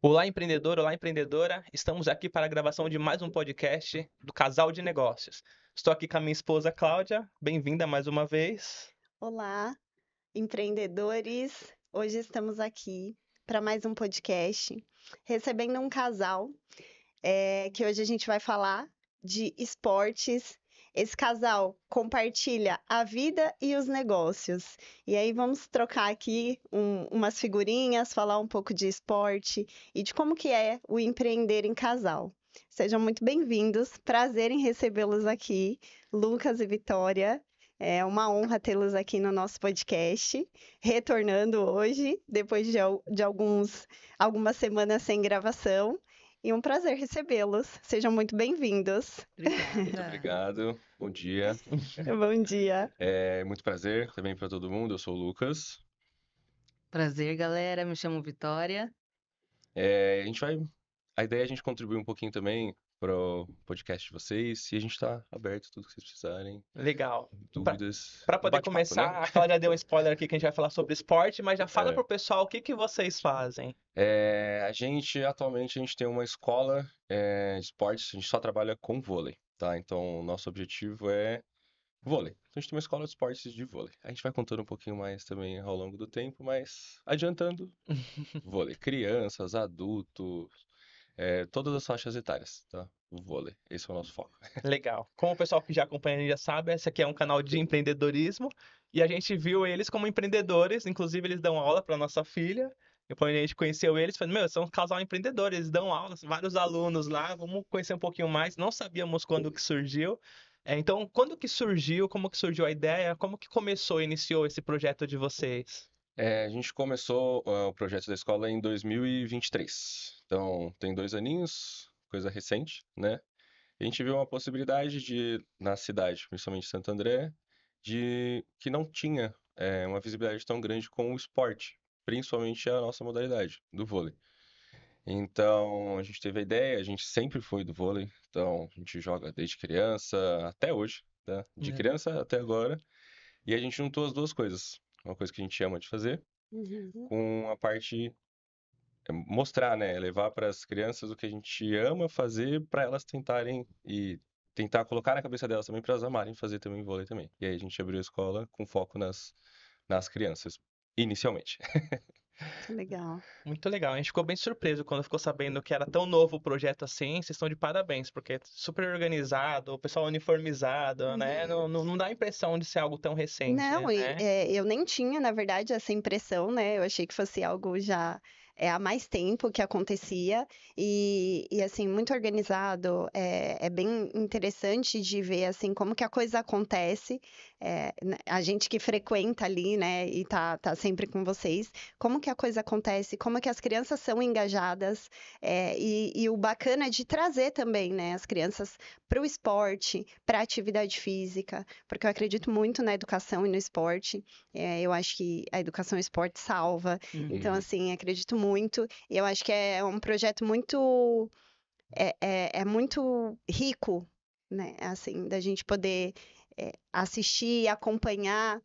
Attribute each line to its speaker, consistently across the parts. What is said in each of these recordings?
Speaker 1: Olá, empreendedor, olá, empreendedora. Estamos aqui para a gravação de mais um podcast do Casal de Negócios. Estou aqui com a minha esposa Cláudia. Bem-vinda mais uma vez.
Speaker 2: Olá, empreendedores! Hoje estamos aqui para mais um podcast, recebendo um casal, que hoje a gente vai falar de esportes. Esse casal compartilha a vida e os negócios. E aí vamos trocar aqui umas figurinhas, falar um pouco de esporte e de como que é o empreender em casal. Sejam muito bem-vindos, prazer em recebê-los aqui, Lucas e Vitória. É uma honra tê-los aqui no nosso podcast, retornando hoje, depois de algumas semanas sem gravação. E um prazer recebê-los. Sejam muito bem-vindos.
Speaker 3: Muito obrigado, bom dia.
Speaker 2: Bom dia.
Speaker 3: É muito prazer também para todo mundo. Eu sou o Lucas.
Speaker 4: Prazer, galera. Me chamo Vitória.
Speaker 3: A ideia é a gente contribuir um pouquinho também para o podcast de vocês e a gente está aberto a tudo que vocês precisarem,
Speaker 1: Legal.
Speaker 3: dúvidas.
Speaker 1: Para poder
Speaker 3: Bate-papo,
Speaker 1: começar,
Speaker 3: né?
Speaker 1: a Cláudia deu um spoiler aqui que a gente vai falar sobre esporte, mas já fala
Speaker 3: É.
Speaker 1: pro pessoal o que vocês fazem.
Speaker 3: Atualmente, a gente tem uma escola de esportes, a gente só trabalha com vôlei, tá? Então, o nosso objetivo é vôlei. Então, a gente tem uma escola de esportes de vôlei. A gente vai contando um pouquinho mais também ao longo do tempo, mas adiantando, vôlei. Crianças, adultos, todas as faixas etárias, tá? O vôlei. Esse é o nosso foco.
Speaker 1: Legal. Como o pessoal que já acompanha já sabe, esse aqui é um canal de empreendedorismo e a gente viu eles como empreendedores, inclusive eles dão aula para nossa filha. Depois a gente conheceu eles, falei, meu, são um casal empreendedor, eles dão aulas, vários alunos lá, vamos conhecer um pouquinho mais. Não sabíamos quando que surgiu. Então, quando que surgiu, como que surgiu a ideia, como que começou, iniciou esse projeto de vocês?
Speaker 3: A gente começou o projeto da escola em 2023. Então, tem 2 aninhos, coisa recente, né? A gente viu uma possibilidade de, na cidade, principalmente Santo André, de que não tinha uma visibilidade tão grande com o esporte, principalmente a nossa modalidade, do vôlei. Então, a gente teve a ideia, a gente sempre foi do vôlei, então a gente joga desde criança até hoje, tá? De
Speaker 1: Né?
Speaker 3: criança até agora, e a gente juntou as duas coisas. Uma coisa que a gente ama de fazer,
Speaker 2: Uhum.
Speaker 3: com a parte mostrar, né? Levar para as crianças o que a gente ama fazer para elas tentarem e tentar colocar na cabeça delas também para elas amarem fazer também vôlei também. E aí a gente abriu a escola com foco nas crianças, inicialmente.
Speaker 2: Que legal.
Speaker 1: Muito legal. A gente ficou bem surpreso quando ficou sabendo que era tão novo o projeto assim. Vocês estão de parabéns, porque é super organizado, o pessoal uniformizado, né?
Speaker 2: Uhum.
Speaker 1: Não dá a impressão de ser algo tão recente,
Speaker 2: Não,
Speaker 1: né?
Speaker 2: eu nem tinha, na verdade, essa impressão, né? Eu achei que fosse algo já há mais tempo que acontecia e assim, muito organizado. É bem interessante de ver, assim, como que a coisa acontece. A gente que frequenta ali, né, e tá sempre com vocês, como que a coisa acontece, como que as crianças são engajadas, e o bacana é de trazer também, né, as crianças para o esporte, para a atividade física, porque eu acredito muito na educação e no esporte. Eu acho que a educação e o esporte salva. Então,
Speaker 3: Uhum.
Speaker 2: assim, acredito muito. E eu acho que é um projeto muito muito rico, né? Assim, da gente poder assistir, acompanhar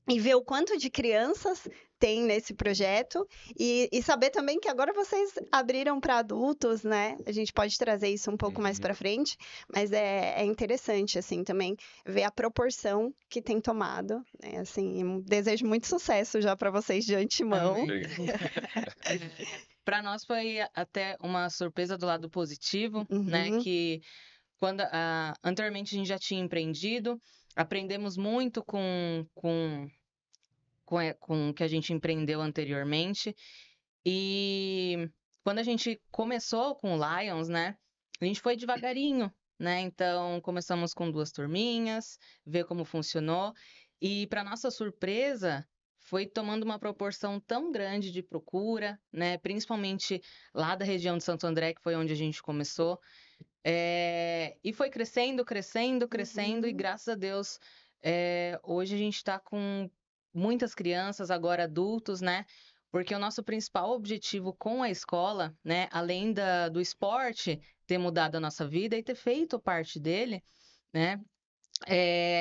Speaker 2: e ver o quanto de crianças tem nesse projeto e saber também que agora vocês abriram para adultos, né? A gente pode trazer isso um pouco mais
Speaker 3: Uhum.
Speaker 2: para frente, mas é interessante, assim, também ver a proporção que tem tomado, né? Assim, desejo muito sucesso já para vocês de antemão.
Speaker 4: Amém.
Speaker 3: Obrigado.
Speaker 4: Para nós foi até uma surpresa do lado positivo, né?
Speaker 2: Uhum,
Speaker 4: Que quando anteriormente a gente já tinha empreendido, aprendemos muito com o que a gente empreendeu anteriormente. E quando a gente começou com o Lions, né? A gente foi devagarinho, né? Então começamos com 2 turminhas, ver como funcionou. E para nossa surpresa, foi tomando uma proporção tão grande de procura, né? Principalmente lá da região de Santo André, que foi onde a gente começou. E foi crescendo, crescendo, crescendo, e
Speaker 2: uhum,
Speaker 4: graças a Deus, hoje a gente está com muitas crianças, agora adultos, né? Porque o nosso principal objetivo com a escola, né, além do esporte ter mudado a nossa vida e ter feito parte dele, né,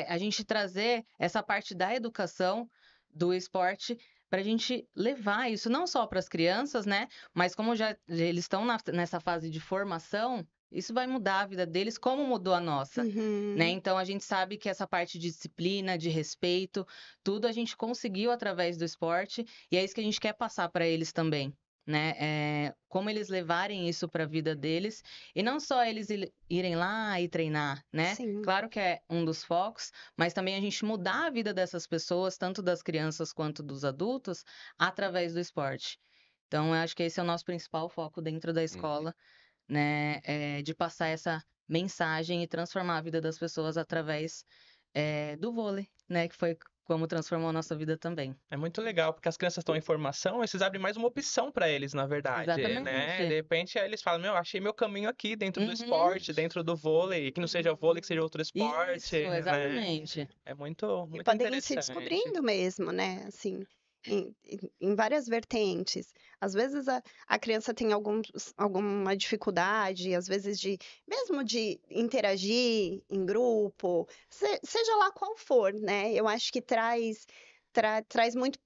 Speaker 4: a gente trazer essa parte da educação do esporte para a gente levar isso não só para as crianças, né? Mas como já eles estão nessa fase de formação, isso vai mudar a vida deles, como mudou a nossa, né?
Speaker 2: Uhum.
Speaker 4: Então a gente sabe que essa parte de disciplina, de respeito, tudo a gente conseguiu através do esporte e é isso que a gente quer passar para eles também. Né? Como eles levarem isso para a vida deles e não só eles irem lá e treinar, né?
Speaker 2: Sim.
Speaker 4: Claro que é um dos focos, mas também a gente mudar a vida dessas pessoas, tanto das crianças quanto dos adultos, através do esporte. Então, eu acho que esse é o nosso principal foco dentro da escola, né? De passar essa mensagem e transformar a vida das pessoas através do vôlei, né? Que foi como transformou a nossa vida também.
Speaker 1: É muito legal, porque as crianças estão em formação, e vocês abrem mais uma opção para eles, na verdade, né?
Speaker 4: Exatamente.
Speaker 1: De repente, aí eles falam, meu, achei meu caminho aqui dentro do
Speaker 4: Uhum.
Speaker 1: esporte, dentro do vôlei, que não seja o vôlei, que seja outro esporte,
Speaker 4: Isso,
Speaker 1: né?
Speaker 4: exatamente.
Speaker 1: É muito,
Speaker 2: E
Speaker 1: muito
Speaker 2: podem ir se
Speaker 1: interessante.
Speaker 2: descobrindo mesmo, né? Assim, em várias vertentes. Às vezes a criança tem alguma dificuldade, às vezes mesmo de interagir em grupo, seja lá qual for, né? Eu acho que traz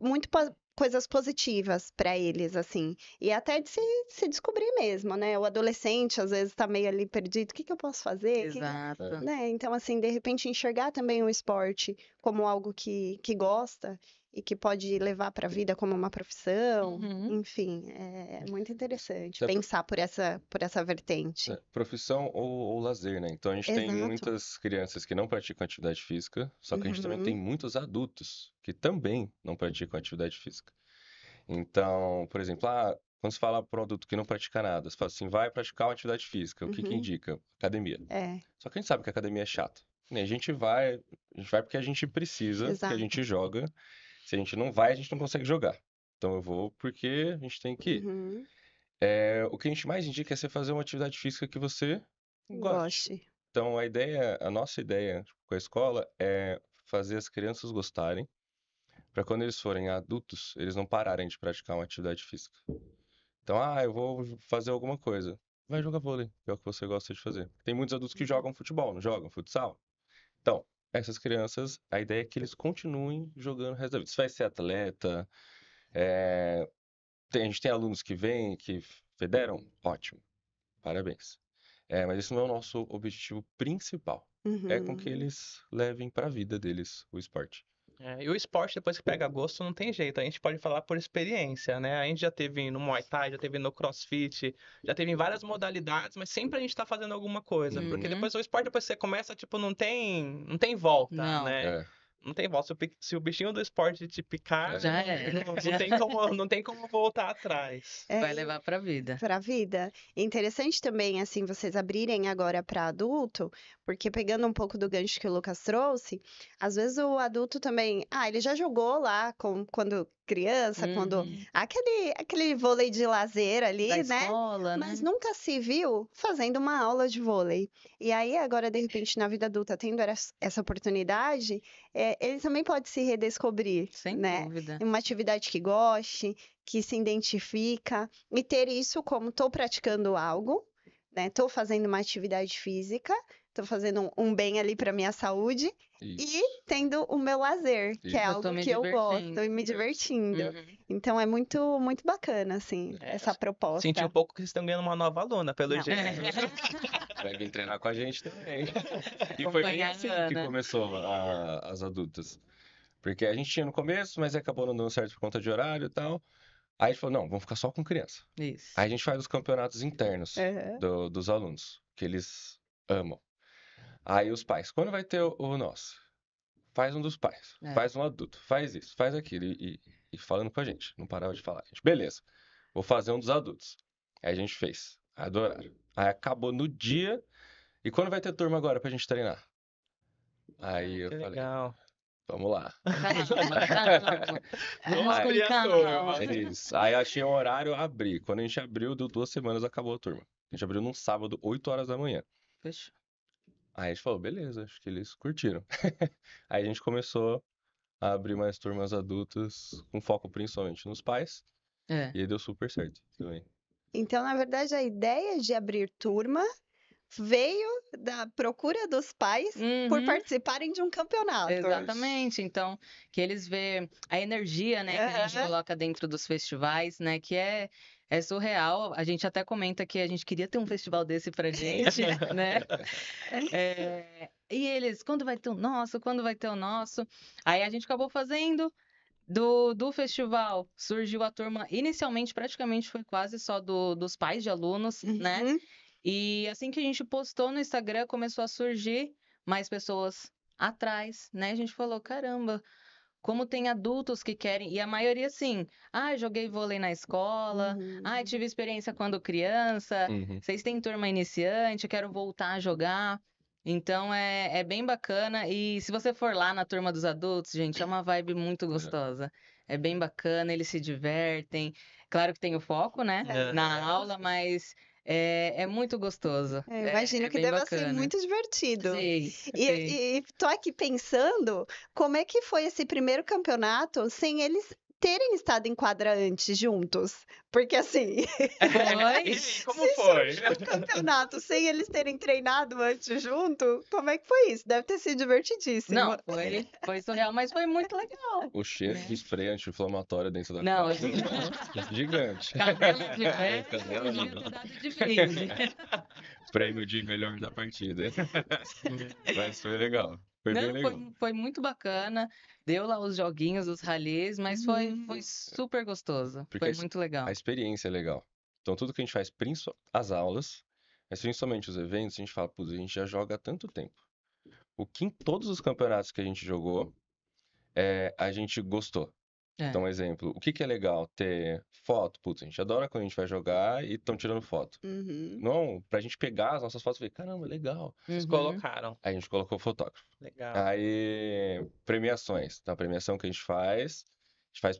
Speaker 2: muito coisas positivas para eles, assim. E até de se descobrir mesmo, né? O adolescente, às vezes, tá meio ali perdido. O que que eu posso fazer?
Speaker 4: Exato.
Speaker 2: Né? Então, assim, de repente enxergar também o esporte como algo que gosta e que pode levar para a vida como uma profissão,
Speaker 4: Uhum.
Speaker 2: enfim, é muito interessante
Speaker 3: É,
Speaker 2: pensar por essa vertente.
Speaker 3: Profissão ou lazer, né? Então a gente tem
Speaker 2: Exato.
Speaker 3: muitas crianças que não praticam atividade física, só que a gente também tem
Speaker 2: Uhum.
Speaker 3: muitos adultos que também não praticam atividade física. Então, por exemplo, quando se fala para um adulto que não pratica nada, você fala assim, vai praticar uma atividade física, o que que
Speaker 2: Uhum.
Speaker 3: indica? Academia.
Speaker 2: É,
Speaker 3: Só que a gente sabe que a academia é chata. A gente vai porque a gente precisa, porque a
Speaker 2: exato.
Speaker 3: gente joga. Se a gente não vai, a gente não consegue jogar. Então eu vou porque a gente tem que ir.
Speaker 2: Uhum.
Speaker 3: O que a gente mais indica é você fazer uma atividade física que você goste.
Speaker 2: Goste.
Speaker 3: Então a nossa ideia com a escola é fazer as crianças gostarem, para quando eles forem adultos, eles não pararem de praticar uma atividade física. Então, eu vou fazer alguma coisa. Vai jogar vôlei, que é o que você gosta de fazer. Tem muitos adultos que jogam futebol, não jogam futsal. Então, essas crianças, a ideia é que eles continuem jogando o resto da vida. Você vai ser atleta, é, a gente tem alunos que vêm, que federam, ótimo, parabéns. Mas esse não é o nosso objetivo principal. É com que
Speaker 2: Uhum.
Speaker 3: eles levem para a vida deles o esporte.
Speaker 1: E o esporte, depois que pega gosto, não tem jeito. A gente pode falar por experiência, né? A gente já teve no Muay Thai, já teve no CrossFit, já teve em várias modalidades, mas sempre a gente tá fazendo alguma coisa. Porque
Speaker 4: Uhum.
Speaker 1: depois o esporte, depois que você começa, tipo, não tem volta,
Speaker 4: Não.
Speaker 1: né?
Speaker 3: É,
Speaker 1: Não tem volta. Se o bichinho do esporte te picar,
Speaker 4: Já era.
Speaker 1: não tem como voltar atrás.
Speaker 4: Vai levar pra vida.
Speaker 2: Para a vida. É interessante também, assim, vocês abrirem agora para adulto, porque pegando um pouco do gancho que o Lucas trouxe, às vezes o adulto também, ele já jogou lá quando criança, quando
Speaker 4: Uhum.
Speaker 2: aquele vôlei de lazer
Speaker 4: Da
Speaker 2: ali, né?
Speaker 4: escola,
Speaker 2: Mas
Speaker 4: né?
Speaker 2: nunca se viu fazendo uma aula de vôlei. E aí, agora, de repente, na vida adulta, tendo essa oportunidade, ele também pode se redescobrir,
Speaker 4: Sem
Speaker 2: né?
Speaker 4: dúvida.
Speaker 2: Em uma atividade que goste, que se identifica, e ter isso como estou praticando algo, né? Estou fazendo uma atividade física, estou fazendo um bem ali para minha saúde,
Speaker 3: isso,
Speaker 2: e tendo o meu lazer, que é
Speaker 3: isso.
Speaker 4: Eu tô
Speaker 2: algo
Speaker 4: me
Speaker 2: que eu gosto,
Speaker 4: divertindo.
Speaker 2: e me divertindo.
Speaker 4: Uhum.
Speaker 2: Então é muito, muito bacana, assim,
Speaker 1: É,
Speaker 2: essa
Speaker 1: Senti
Speaker 2: proposta.
Speaker 1: um pouco que vocês estão ganhando uma nova aluna, pelo
Speaker 2: Não.
Speaker 1: jeito.
Speaker 3: Vai vir treinar com a gente também. E foi bem
Speaker 4: Acompanhar a
Speaker 3: assim que
Speaker 4: Ana.
Speaker 3: começou as adultas. Porque a gente tinha no começo, mas acabou não dando certo por conta de horário e tal. Aí a gente falou, não, vamos ficar só com criança.
Speaker 4: Isso.
Speaker 3: Aí a gente faz os campeonatos internos
Speaker 2: Aham.
Speaker 3: dos alunos, que eles amam. Aí os pais, quando vai ter o nosso? Faz um dos pais,
Speaker 4: É.
Speaker 3: faz um adulto, faz isso, faz aquilo. E falando com a gente, não parava de falar. A gente, beleza, vou fazer um dos adultos. Aí a gente fez, adoraram. Aí acabou no dia, e quando vai ter turma agora pra gente treinar? Aí eu
Speaker 1: Que
Speaker 3: falei,
Speaker 1: legal.
Speaker 3: vamos lá.
Speaker 4: Calma, calma. Vamos
Speaker 3: Aí,
Speaker 4: com
Speaker 1: Escolhi a turma.
Speaker 4: calma.
Speaker 3: é isso. Aí achei um horário, abri. Quando a gente abriu, deu 2 semanas, acabou a turma. A gente abriu num sábado, 8 horas da manhã.
Speaker 4: Fechou.
Speaker 3: Aí a gente falou, beleza, acho que eles curtiram. Aí a gente começou a abrir mais turmas adultas, com foco principalmente nos pais,
Speaker 4: É.
Speaker 3: e aí deu super certo também.
Speaker 2: Então, na verdade, a ideia de abrir turma veio da procura dos pais por
Speaker 4: Uhum.
Speaker 2: participarem de um campeonato.
Speaker 4: Exatamente. Então, que eles vê a energia, né, que a gente
Speaker 2: Aham.
Speaker 4: coloca dentro dos festivais, né, que é surreal. A gente até comenta que a gente queria ter um festival desse pra gente, né? E eles, quando vai ter o nosso? Quando vai ter o nosso? Aí a gente acabou fazendo. Do festival surgiu a turma, inicialmente praticamente foi quase só dos pais de alunos, né?
Speaker 2: Uhum.
Speaker 4: E assim que a gente postou no Instagram, começou a surgir mais pessoas atrás, né? A gente falou, caramba, como tem adultos que querem, e a maioria assim, joguei vôlei na escola,
Speaker 2: Uhum.
Speaker 4: tive experiência quando criança,
Speaker 3: Uhum.
Speaker 4: vocês têm turma iniciante, quero voltar a jogar. Então é bem bacana. E se você for lá na turma dos adultos, gente, é uma vibe muito gostosa. É bem bacana, eles se divertem. Claro que tem o foco, né, na aula, mas é muito gostoso.
Speaker 2: Eu imagino
Speaker 4: É
Speaker 2: que
Speaker 4: bem
Speaker 2: deva ser
Speaker 4: bacana.
Speaker 2: muito divertido.
Speaker 4: Sim, sim.
Speaker 2: E tô aqui pensando como é que foi esse primeiro campeonato sem eles terem estado em quadra antes juntos. Porque assim,
Speaker 1: E como
Speaker 2: se
Speaker 1: foi?
Speaker 2: surgiu um campeonato sem eles terem treinado antes junto, como é que foi isso? Deve ter sido divertidíssimo.
Speaker 4: Não, foi surreal, mas foi muito legal.
Speaker 3: O cheiro
Speaker 4: Né?
Speaker 3: de spray anti-inflamatório dentro da
Speaker 4: Não,
Speaker 3: quadra é gigante.
Speaker 4: Cabelo de pé,
Speaker 3: Cabelo de
Speaker 4: podia ter dado de brinde.
Speaker 3: Prêmio de melhor da partida. Mas foi legal. Foi bem
Speaker 4: Não,
Speaker 3: legal.
Speaker 4: foi muito bacana. Deu lá os joguinhos, os rallies, mas foi
Speaker 2: Uhum.
Speaker 4: super gostoso.
Speaker 3: Porque
Speaker 4: Foi muito
Speaker 3: a
Speaker 4: legal.
Speaker 3: experiência é legal. Então, tudo que a gente faz, as aulas, mas principalmente os eventos, a gente fala, putz, a gente já joga há tanto tempo. O que em todos os campeonatos que a gente jogou, a gente gostou.
Speaker 4: É.
Speaker 3: Então, exemplo, o que que é legal? Ter foto. Putz, a gente adora quando a gente vai jogar e estão tirando foto.
Speaker 2: Uhum.
Speaker 3: Não, pra gente pegar as nossas fotos e ver, caramba, legal.
Speaker 1: Vocês
Speaker 4: Uhum.
Speaker 1: colocaram.
Speaker 3: Aí a gente colocou fotógrafo.
Speaker 1: Legal.
Speaker 3: Aí, premiações. Então, a premiação que a gente faz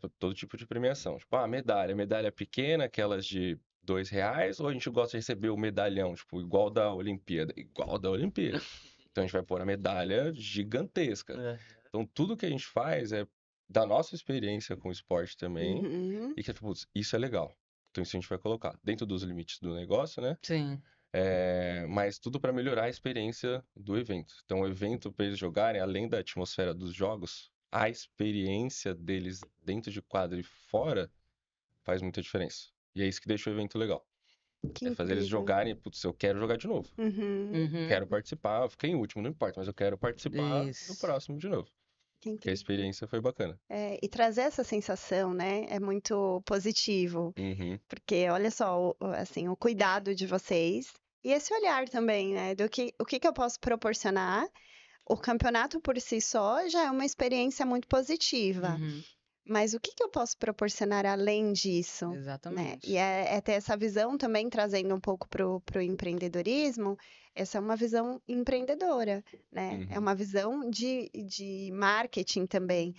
Speaker 3: pra todo tipo de premiação. Tipo, medalha. Medalha pequena, aquelas de R$ 2, ou a gente gosta de receber o medalhão, tipo, igual da Olimpíada. Igual da Olimpíada. Então, a gente vai pôr a medalha gigantesca.
Speaker 1: É.
Speaker 3: Então, tudo que a gente faz é da nossa experiência com o esporte também.
Speaker 2: Uhum.
Speaker 3: E que, putz, isso é legal. Então, isso a gente vai colocar dentro dos limites do negócio, né?
Speaker 4: Sim.
Speaker 3: Mas tudo para melhorar a experiência do evento. Então, o evento, para eles jogarem, além da atmosfera dos jogos, a experiência deles dentro de quadra e fora faz muita diferença. E é isso que deixa o evento legal.
Speaker 2: Que
Speaker 3: É fazer eles
Speaker 2: incrível.
Speaker 3: jogarem, putz, eu quero jogar de novo.
Speaker 2: Uhum.
Speaker 4: Uhum.
Speaker 3: Quero participar, eu fiquei em último, não importa, mas eu quero participar do
Speaker 4: Isso.
Speaker 3: próximo de novo.
Speaker 2: Que
Speaker 3: Porque a
Speaker 2: incrível.
Speaker 3: experiência foi bacana.
Speaker 2: E trazer essa sensação, né, é muito positivo.
Speaker 3: Uhum.
Speaker 2: Porque olha só, assim, o cuidado de vocês e esse olhar também, né, o que eu posso proporcionar. O campeonato por si só já é uma experiência muito positiva,
Speaker 4: Uhum.
Speaker 2: mas o que eu posso proporcionar além disso, né?
Speaker 4: Exatamente.
Speaker 2: E é ter essa visão também, trazendo um pouco pro empreendedorismo, essa é uma visão empreendedora, né? É
Speaker 3: Uhum.
Speaker 2: uma visão de marketing também.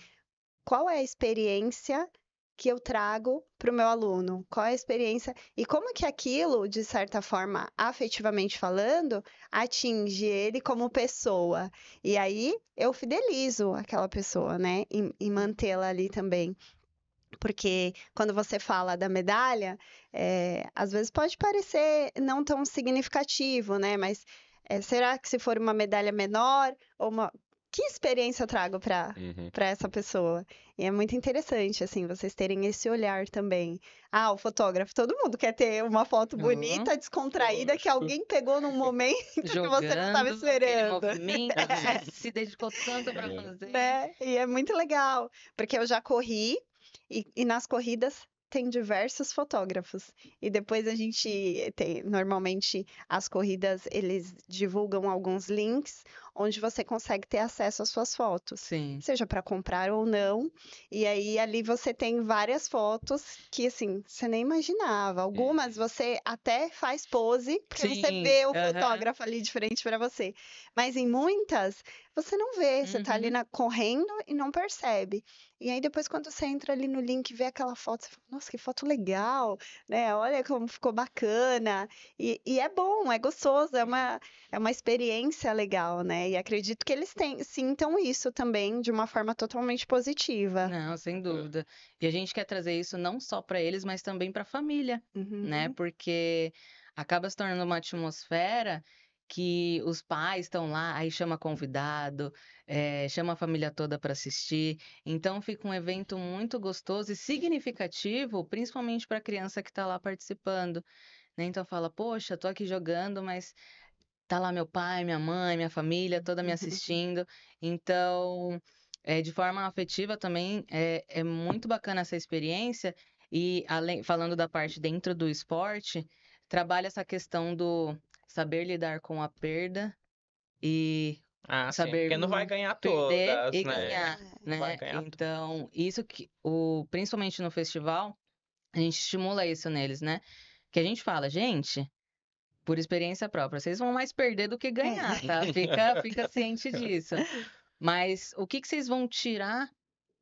Speaker 2: Qual é a experiência que eu trago para o meu aluno? Qual é a experiência e como que aquilo, de certa forma, afetivamente falando, atinge ele como pessoa? E aí eu fidelizo aquela pessoa, né? E mantê-la ali também. Porque quando você fala da medalha, às vezes pode parecer não tão significativo, né? Mas será que se for uma medalha menor ou uma. Que experiência eu trago para
Speaker 3: Uhum.
Speaker 2: essa pessoa? E é muito interessante, assim, vocês terem esse olhar também. O fotógrafo, todo mundo quer ter uma foto bonita, descontraída, que
Speaker 3: Lógico.
Speaker 2: alguém pegou num momento que você não estava
Speaker 4: Jogando, aquele
Speaker 2: esperando.
Speaker 4: movimento, a gente se dedicou tanto para fazer.
Speaker 2: Né? E é muito legal, porque eu já corri e nas corridas tem diversos fotógrafos. E depois a gente tem, normalmente as corridas eles divulgam alguns links onde você consegue ter acesso às suas fotos,
Speaker 4: Sim.
Speaker 2: seja para comprar ou não. E aí ali você tem várias fotos que assim, você nem imaginava. Algumas você até faz pose, porque você
Speaker 4: Sim,
Speaker 2: vê o
Speaker 4: aham.
Speaker 2: fotógrafo ali de frente para você. Mas em muitas você não vê, você tá ali
Speaker 4: Uhum.
Speaker 2: correndo e não percebe. E aí depois quando você entra ali no link e vê aquela foto, você fala, nossa, que foto legal, né? Olha como ficou bacana. E é bom, é gostoso, é uma experiência legal, né? E acredito que eles sintam isso também de uma forma totalmente positiva.
Speaker 4: Não, sem dúvida. E a gente quer trazer isso não só para eles, mas também para a família, né?
Speaker 2: Uhum.
Speaker 4: Porque acaba se tornando uma atmosfera que os pais estão lá, aí chama convidado, chama a família toda para assistir. Então fica um evento muito gostoso e significativo, principalmente para a criança que está lá participando, né? Então fala, poxa, tô aqui jogando, mas tá lá meu pai, minha mãe, minha família toda me assistindo. Então, de forma afetiva também, é muito bacana essa experiência. E falando da parte dentro do esporte, trabalha essa questão do saber lidar com a perda e
Speaker 1: Ah, sim,
Speaker 4: saber
Speaker 1: porque não vai ganhar
Speaker 4: perder
Speaker 1: todas,
Speaker 4: e
Speaker 1: né?
Speaker 4: ganhar,
Speaker 1: Não vai
Speaker 4: né?
Speaker 1: ganhar todas.
Speaker 4: Então, isso que principalmente no festival, a gente estimula isso neles, né? Que a gente fala, gente, por experiência própria, vocês vão mais perder do que ganhar, tá? Fica ciente disso. Mas o que vocês vão tirar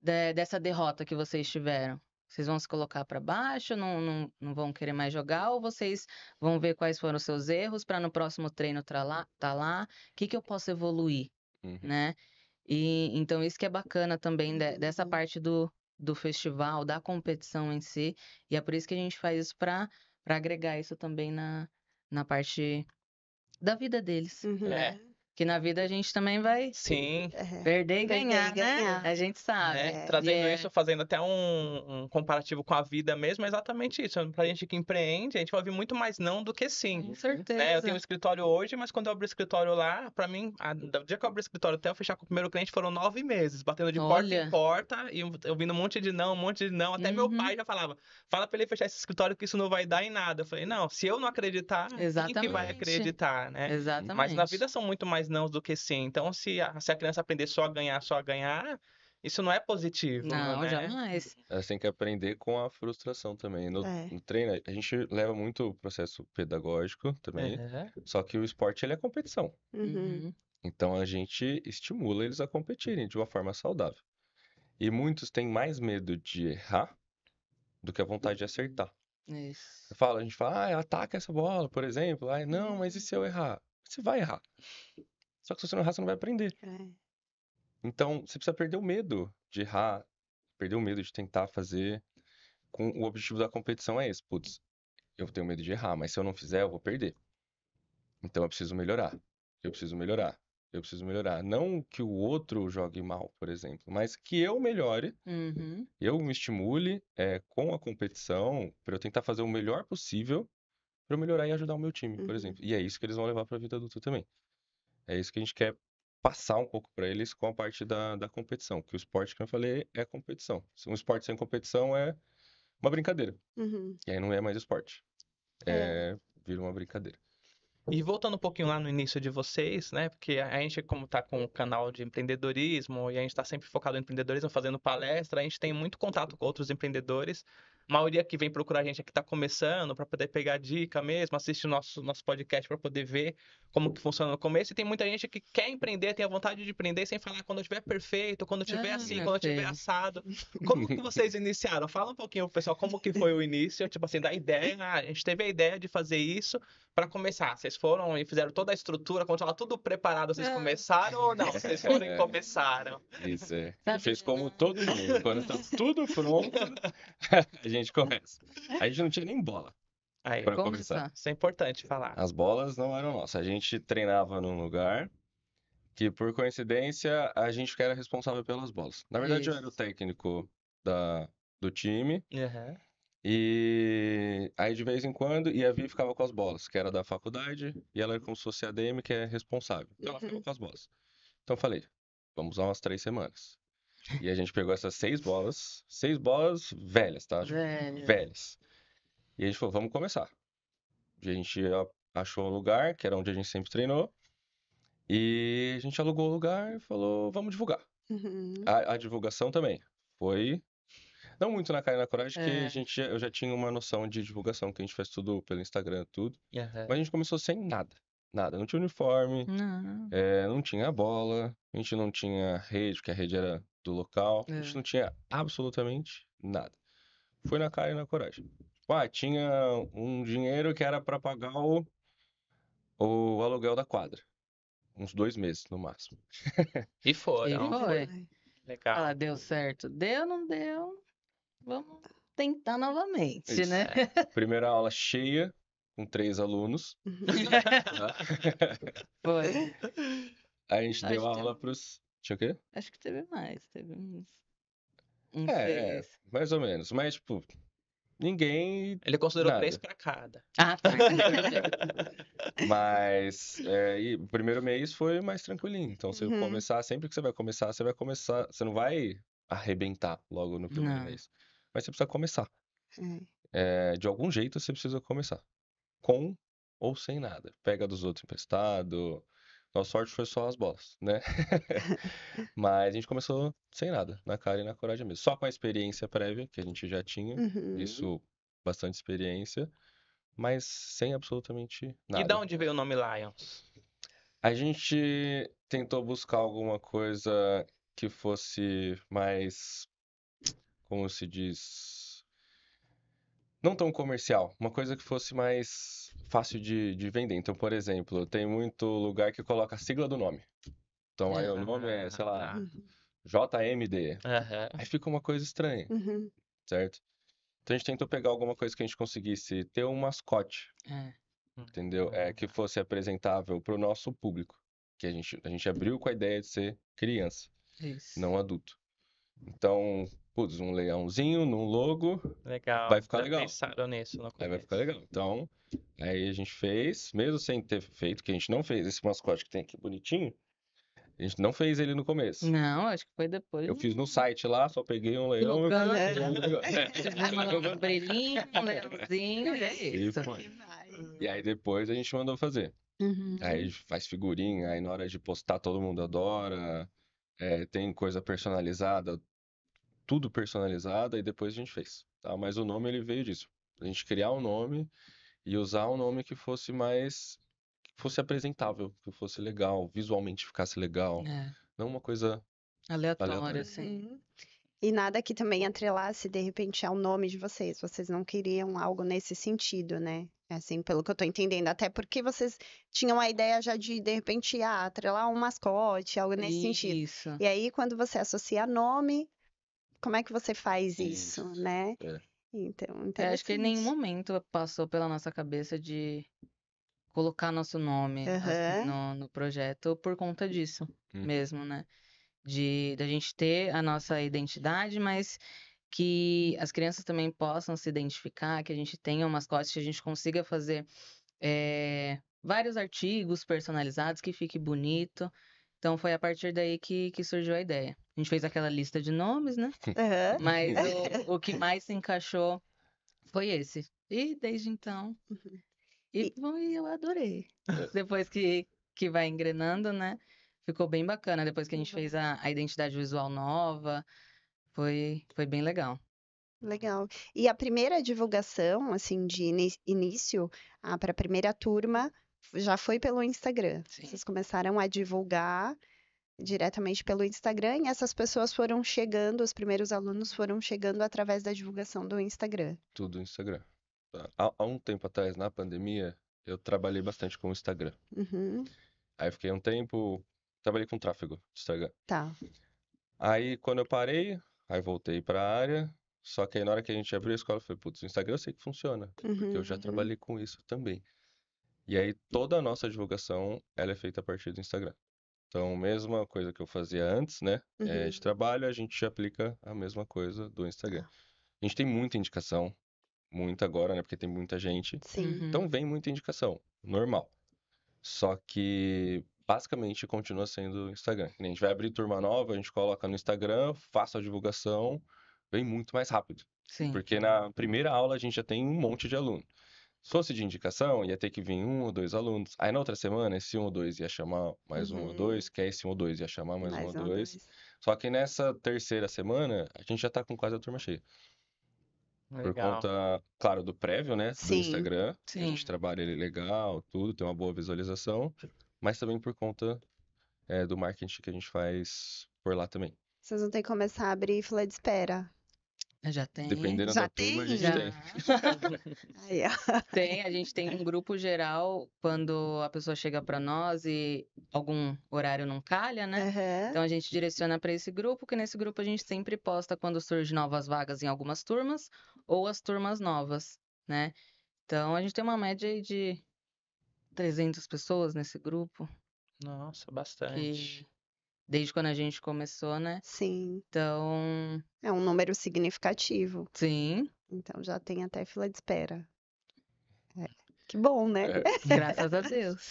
Speaker 4: dessa derrota que vocês tiveram? Vocês vão se colocar para baixo, não vão querer mais jogar, ou vocês vão ver quais foram os seus erros para no próximo treino tá lá? O que eu posso evoluir,
Speaker 3: Uhum.
Speaker 4: né? E então isso que é bacana também dessa parte do festival, da competição em si, e é por isso que a gente faz isso para agregar isso também na parte da vida deles.
Speaker 2: Uhum.
Speaker 1: É.
Speaker 4: Que na vida a gente também vai
Speaker 1: Sim.
Speaker 2: É.
Speaker 4: perder e
Speaker 2: Perder e
Speaker 4: ganhar, né?
Speaker 2: ganhar.
Speaker 4: A gente sabe.
Speaker 1: Né?
Speaker 2: É.
Speaker 1: Trazendo
Speaker 4: E
Speaker 1: isso, fazendo até um comparativo com a vida mesmo, é exatamente isso. Pra gente que empreende, a gente vai ouvir muito mais não do que sim.
Speaker 4: com
Speaker 1: Né? Eu
Speaker 4: certeza.
Speaker 1: tenho um escritório hoje, mas quando eu abri o escritório lá, pra mim, do dia que eu abri o escritório até eu fechar com o primeiro cliente foram 9 meses, batendo de porta em
Speaker 4: Olha.
Speaker 1: porta e ouvindo um monte de não. Até meu
Speaker 4: Uhum.
Speaker 1: pai já falava, fala pra ele fechar esse escritório que isso não vai dar em nada. Eu falei, não, se eu não acreditar, quem que vai
Speaker 4: Exatamente.
Speaker 1: acreditar, né?
Speaker 4: Exatamente.
Speaker 1: Mas na vida são muito mais não do que sim. Então, se a criança aprender só a ganhar, isso não é positivo,
Speaker 4: Não,
Speaker 1: né?
Speaker 4: jamais.
Speaker 3: Elas têm que aprender com a frustração também. No
Speaker 2: É.
Speaker 3: treino, a gente leva muito o processo pedagógico também,
Speaker 1: É.
Speaker 3: só que o esporte ele é competição.
Speaker 2: Uhum.
Speaker 4: Uhum.
Speaker 3: Então a gente estimula eles a competirem de uma forma saudável. E muitos têm mais medo de errar do que a vontade de acertar.
Speaker 4: Isso.
Speaker 3: A gente fala, ataca essa bola, por exemplo. Não, mas e se eu errar? Você vai errar. Só que se você não errar, você não vai aprender.
Speaker 2: É.
Speaker 3: Então, você precisa perder o medo de errar, perder o medo de tentar fazer. O objetivo da competição é esse. Putz, eu tenho medo de errar, mas se eu não fizer, eu vou perder. Então eu preciso melhorar. Eu preciso melhorar. Eu preciso melhorar. Não que o outro jogue mal, por exemplo, mas que eu melhore,
Speaker 4: Uhum.
Speaker 3: eu me estimule com a competição para eu tentar fazer o melhor possível para eu melhorar e ajudar o meu time, por
Speaker 2: Uhum.
Speaker 3: exemplo. E é isso que eles vão levar para a vida adulta também. É isso que a gente quer passar um pouco para eles com a parte da competição. Que o esporte, como eu falei, é competição. Um esporte sem competição é uma brincadeira.
Speaker 2: Uhum.
Speaker 3: E aí não é mais esporte. Vira uma brincadeira.
Speaker 1: E voltando um pouquinho lá no início de vocês, né? Porque a gente, como tá com o canal de empreendedorismo e a gente tá sempre focado em empreendedorismo, fazendo palestra, a gente tem muito contato com outros empreendedores. A maioria que vem procurar a gente aqui tá começando para poder pegar dica mesmo, assiste o nosso podcast para poder ver como que funciona no começo. E tem muita gente que quer empreender, tem a vontade de empreender sem falar quando estiver perfeito, quando estiver assim,
Speaker 4: meu
Speaker 1: quando estiver
Speaker 4: filho.
Speaker 1: assado. Como que vocês iniciaram? Fala um pouquinho, pessoal, como que foi o início, tipo assim, da ideia. A gente teve a ideia de fazer isso para começar. Vocês foram e fizeram toda a estrutura, quando estava tudo preparado, vocês começaram ou não? Vocês foram e começaram.
Speaker 3: Isso, é. A
Speaker 4: Sabe
Speaker 3: gente fez como
Speaker 4: demais.
Speaker 3: todo mundo. Quando tá tudo pronto, a gente começa. A gente não tinha nem bola
Speaker 1: Aí,
Speaker 3: para começar.
Speaker 4: Começar.
Speaker 1: isso é importante falar.
Speaker 3: As bolas não eram nossas. A gente treinava num lugar que, por coincidência, a gente que era responsável pelas bolas. Na verdade, eu era o
Speaker 4: Isso.
Speaker 3: técnico do time.
Speaker 1: Uhum.
Speaker 3: E aí, de vez em quando, e a Vi ficava com as bolas, que era da faculdade, e ela era como se fosse a ADM, que é responsável. Então, ela ficava com as bolas. Então, eu falei, vamos usar umas 3 semanas. E a gente pegou essas 6 bolas velhas, tá?
Speaker 4: Velho.
Speaker 3: Velhas. E a gente falou, vamos começar. E a gente achou um lugar, que era onde a gente sempre treinou, e a gente alugou o lugar e falou, vamos divulgar.
Speaker 2: Uhum.
Speaker 3: A divulgação também foi, não muito na cara e na coragem, que
Speaker 4: É.
Speaker 3: eu já tinha uma noção de divulgação, que a gente faz tudo pelo Instagram, tudo.
Speaker 1: Uhum.
Speaker 3: Mas a gente começou sem nada. Nada. Não tinha uniforme,
Speaker 4: Não.
Speaker 3: não tinha bola, a gente não tinha rede, porque a rede era do local. A gente não tinha absolutamente nada. Foi na cara e na coragem. Tinha um dinheiro que era para pagar o aluguel da quadra. Uns 2 meses, no máximo.
Speaker 1: E foram.
Speaker 4: E foi.
Speaker 1: Legal.
Speaker 4: Ela deu certo. Deu, não deu? Vamos tentar novamente,
Speaker 3: Isso.
Speaker 4: né?
Speaker 3: Primeira aula cheia, com 3 alunos.
Speaker 4: Foi.
Speaker 3: Aí a gente
Speaker 4: Acho
Speaker 3: deu
Speaker 4: que
Speaker 3: aula pros... Tinha o quê?
Speaker 4: Acho que teve mais, teve uns
Speaker 3: É,
Speaker 4: 6.
Speaker 3: mais ou menos. Mas, tipo, ninguém...
Speaker 1: Ele considerou 3
Speaker 3: Nada.
Speaker 1: pra cada.
Speaker 4: Ah, tá.
Speaker 3: Mas e o primeiro mês foi mais tranquilinho. Então, você
Speaker 2: Uhum.
Speaker 3: começar, sempre que você vai começar, você não vai arrebentar logo no primeiro
Speaker 4: Não.
Speaker 3: mês. Mas você precisa começar.
Speaker 2: É.
Speaker 3: De algum jeito você precisa começar. Com ou sem nada. Pega dos outros emprestado. Nossa sorte foi só as bolas, né? Mas a gente começou sem nada, na cara e na coragem mesmo. Só com a experiência prévia que a gente já tinha.
Speaker 2: Uhum.
Speaker 3: Isso, bastante experiência. Mas sem absolutamente
Speaker 1: E
Speaker 3: nada.
Speaker 1: da onde veio o nome Lions?
Speaker 3: A gente tentou buscar alguma coisa que fosse mais, como se diz, não tão comercial, uma coisa que fosse mais fácil de vender. Então, por exemplo, tem muito lugar que coloca a sigla do nome. Então, aí o nome é, sei lá,
Speaker 1: tá.
Speaker 3: JMD.
Speaker 1: Aham.
Speaker 3: Aí fica uma coisa estranha,
Speaker 2: Uhum.
Speaker 3: certo? Então, a gente tentou pegar alguma coisa que a gente conseguisse ter um mascote,
Speaker 4: É,
Speaker 3: entendeu? Que fosse apresentável para o nosso público. Que a gente abriu com a ideia de ser criança,
Speaker 4: isso.
Speaker 3: não adulto. Então, putz, um leãozinho num logo,
Speaker 1: Legal.
Speaker 3: vai ficar
Speaker 1: Já
Speaker 3: legal.
Speaker 1: pensaram nisso no
Speaker 3: Aí vai
Speaker 1: começo.
Speaker 3: ficar legal. Então, aí a gente fez, mesmo sem ter feito, que a gente não fez esse mascote que tem aqui bonitinho, a gente não fez ele no começo.
Speaker 4: Não, acho que foi depois.
Speaker 3: Eu fiz no site lá, só peguei um leão e
Speaker 4: Colocando,
Speaker 3: fiz um legal.
Speaker 4: fizemos um brilhinho, um leãozinho, e é
Speaker 3: E
Speaker 4: isso.
Speaker 3: foi. E aí depois a gente mandou fazer.
Speaker 2: Uhum.
Speaker 3: Aí faz figurinha, aí na hora de postar todo mundo adora. Tem coisa personalizada, tudo personalizado, e depois a gente fez. Tá? Mas o nome ele veio disso. A gente criar um nome e usar um nome que fosse mais, que fosse apresentável, que fosse legal, visualmente ficasse legal.
Speaker 4: É,
Speaker 3: Não uma coisa
Speaker 4: aleatório,
Speaker 3: aleatória.
Speaker 4: assim.
Speaker 2: Uhum. E nada que também atrelasse, de repente, ao nome de vocês. Vocês não queriam algo nesse sentido, né? Assim, pelo que eu tô entendendo. Até porque vocês tinham a ideia já de repente, atrelar um mascote, algo nesse sentido.
Speaker 4: Isso.
Speaker 2: E aí, quando você associa nome, como é que você faz isso,
Speaker 3: Isso.
Speaker 2: né?
Speaker 3: É.
Speaker 2: Então,
Speaker 4: Acho que em nenhum
Speaker 2: interessante.
Speaker 4: momento passou pela nossa cabeça de colocar nosso nome assim
Speaker 2: Aham.
Speaker 4: no projeto por conta disso
Speaker 3: Uhum.
Speaker 4: mesmo, né? Da gente ter a nossa identidade, mas que as crianças também possam se identificar, que a gente tenha um mascote, que a gente consiga fazer vários artigos personalizados, que fique bonito. Então foi a partir daí que surgiu a ideia. A gente fez aquela lista de nomes, né?
Speaker 2: Aham.
Speaker 4: Mas o que mais se encaixou foi esse. E desde então.
Speaker 2: E-
Speaker 4: E eu adorei.
Speaker 3: É.
Speaker 4: Depois que vai engrenando, né? Ficou bem bacana. Depois que a gente fez a identidade visual nova, foi bem legal.
Speaker 2: Legal. E a primeira divulgação, assim, de início, para a primeira turma, já foi pelo Instagram.
Speaker 4: Sim.
Speaker 2: Vocês começaram a divulgar diretamente pelo Instagram e essas pessoas foram chegando, os primeiros alunos foram chegando através da divulgação do Instagram.
Speaker 3: Tudo no Instagram. Tá? Há um tempo atrás, na pandemia, eu trabalhei bastante com o Instagram.
Speaker 2: Uhum.
Speaker 3: Aí eu fiquei um tempo, trabalhei com tráfego do Instagram.
Speaker 2: Tá.
Speaker 3: Aí quando eu parei, aí voltei para a área. Só que aí na hora que a gente abriu a escola, eu falei, putz, o Instagram eu sei que funciona, porque eu já
Speaker 2: Uhum.
Speaker 3: trabalhei com isso também. E aí toda a nossa divulgação, ela é feita a partir do Instagram. Então, mesma coisa que eu fazia antes, né,
Speaker 2: Uhum.
Speaker 3: de trabalho, a gente aplica a mesma coisa do Instagram. A gente tem muita indicação, muita agora, né, porque tem muita gente.
Speaker 2: Sim.
Speaker 4: Uhum.
Speaker 3: Então vem muita indicação, normal. Só que basicamente continua sendo Instagram. A gente vai abrir turma nova, a gente coloca no Instagram, faça a divulgação, vem muito mais rápido.
Speaker 4: Sim.
Speaker 3: Porque na primeira aula a gente já tem um monte de aluno. Se fosse de indicação, ia ter que vir 1 ou 2 alunos. Aí na outra semana, esse 1 ou 2 ia chamar mais 1 ou 2, que aí esse 1 ou 2 ia chamar mais 1 ou 2. Só que nessa terceira semana, a gente já tá com quase a turma cheia. Por
Speaker 1: Legal.
Speaker 3: conta, claro, do prévio, né? Do
Speaker 2: Sim.
Speaker 3: Instagram. Que a
Speaker 4: Sim.
Speaker 3: gente trabalha ele legal, tudo, tem uma boa visualização. Mas também por conta do marketing que a gente faz por lá também.
Speaker 2: Vocês vão ter que começar a abrir fila de espera.
Speaker 4: Já tem.
Speaker 3: Dependendo
Speaker 2: Já
Speaker 3: da turma, a
Speaker 2: tem?
Speaker 3: gente
Speaker 4: Já
Speaker 3: tem.
Speaker 2: Aí, ó.
Speaker 4: tem. A gente tem um grupo geral quando a pessoa chega para nós e algum horário não calha, né?
Speaker 2: Aham.
Speaker 4: Então a gente direciona para esse grupo, que nesse grupo a gente sempre posta quando surge novas vagas em algumas turmas ou as turmas novas, né? Então, a gente tem uma média aí de 300 pessoas nesse grupo,
Speaker 1: Nossa,
Speaker 4: que
Speaker 1: bastante.
Speaker 4: desde quando a gente começou, né?
Speaker 2: Sim,
Speaker 4: Então,
Speaker 2: é um número significativo.
Speaker 4: sim,
Speaker 2: Então já tem até fila de espera. É. Que bom, né?
Speaker 3: É,
Speaker 4: graças a Deus.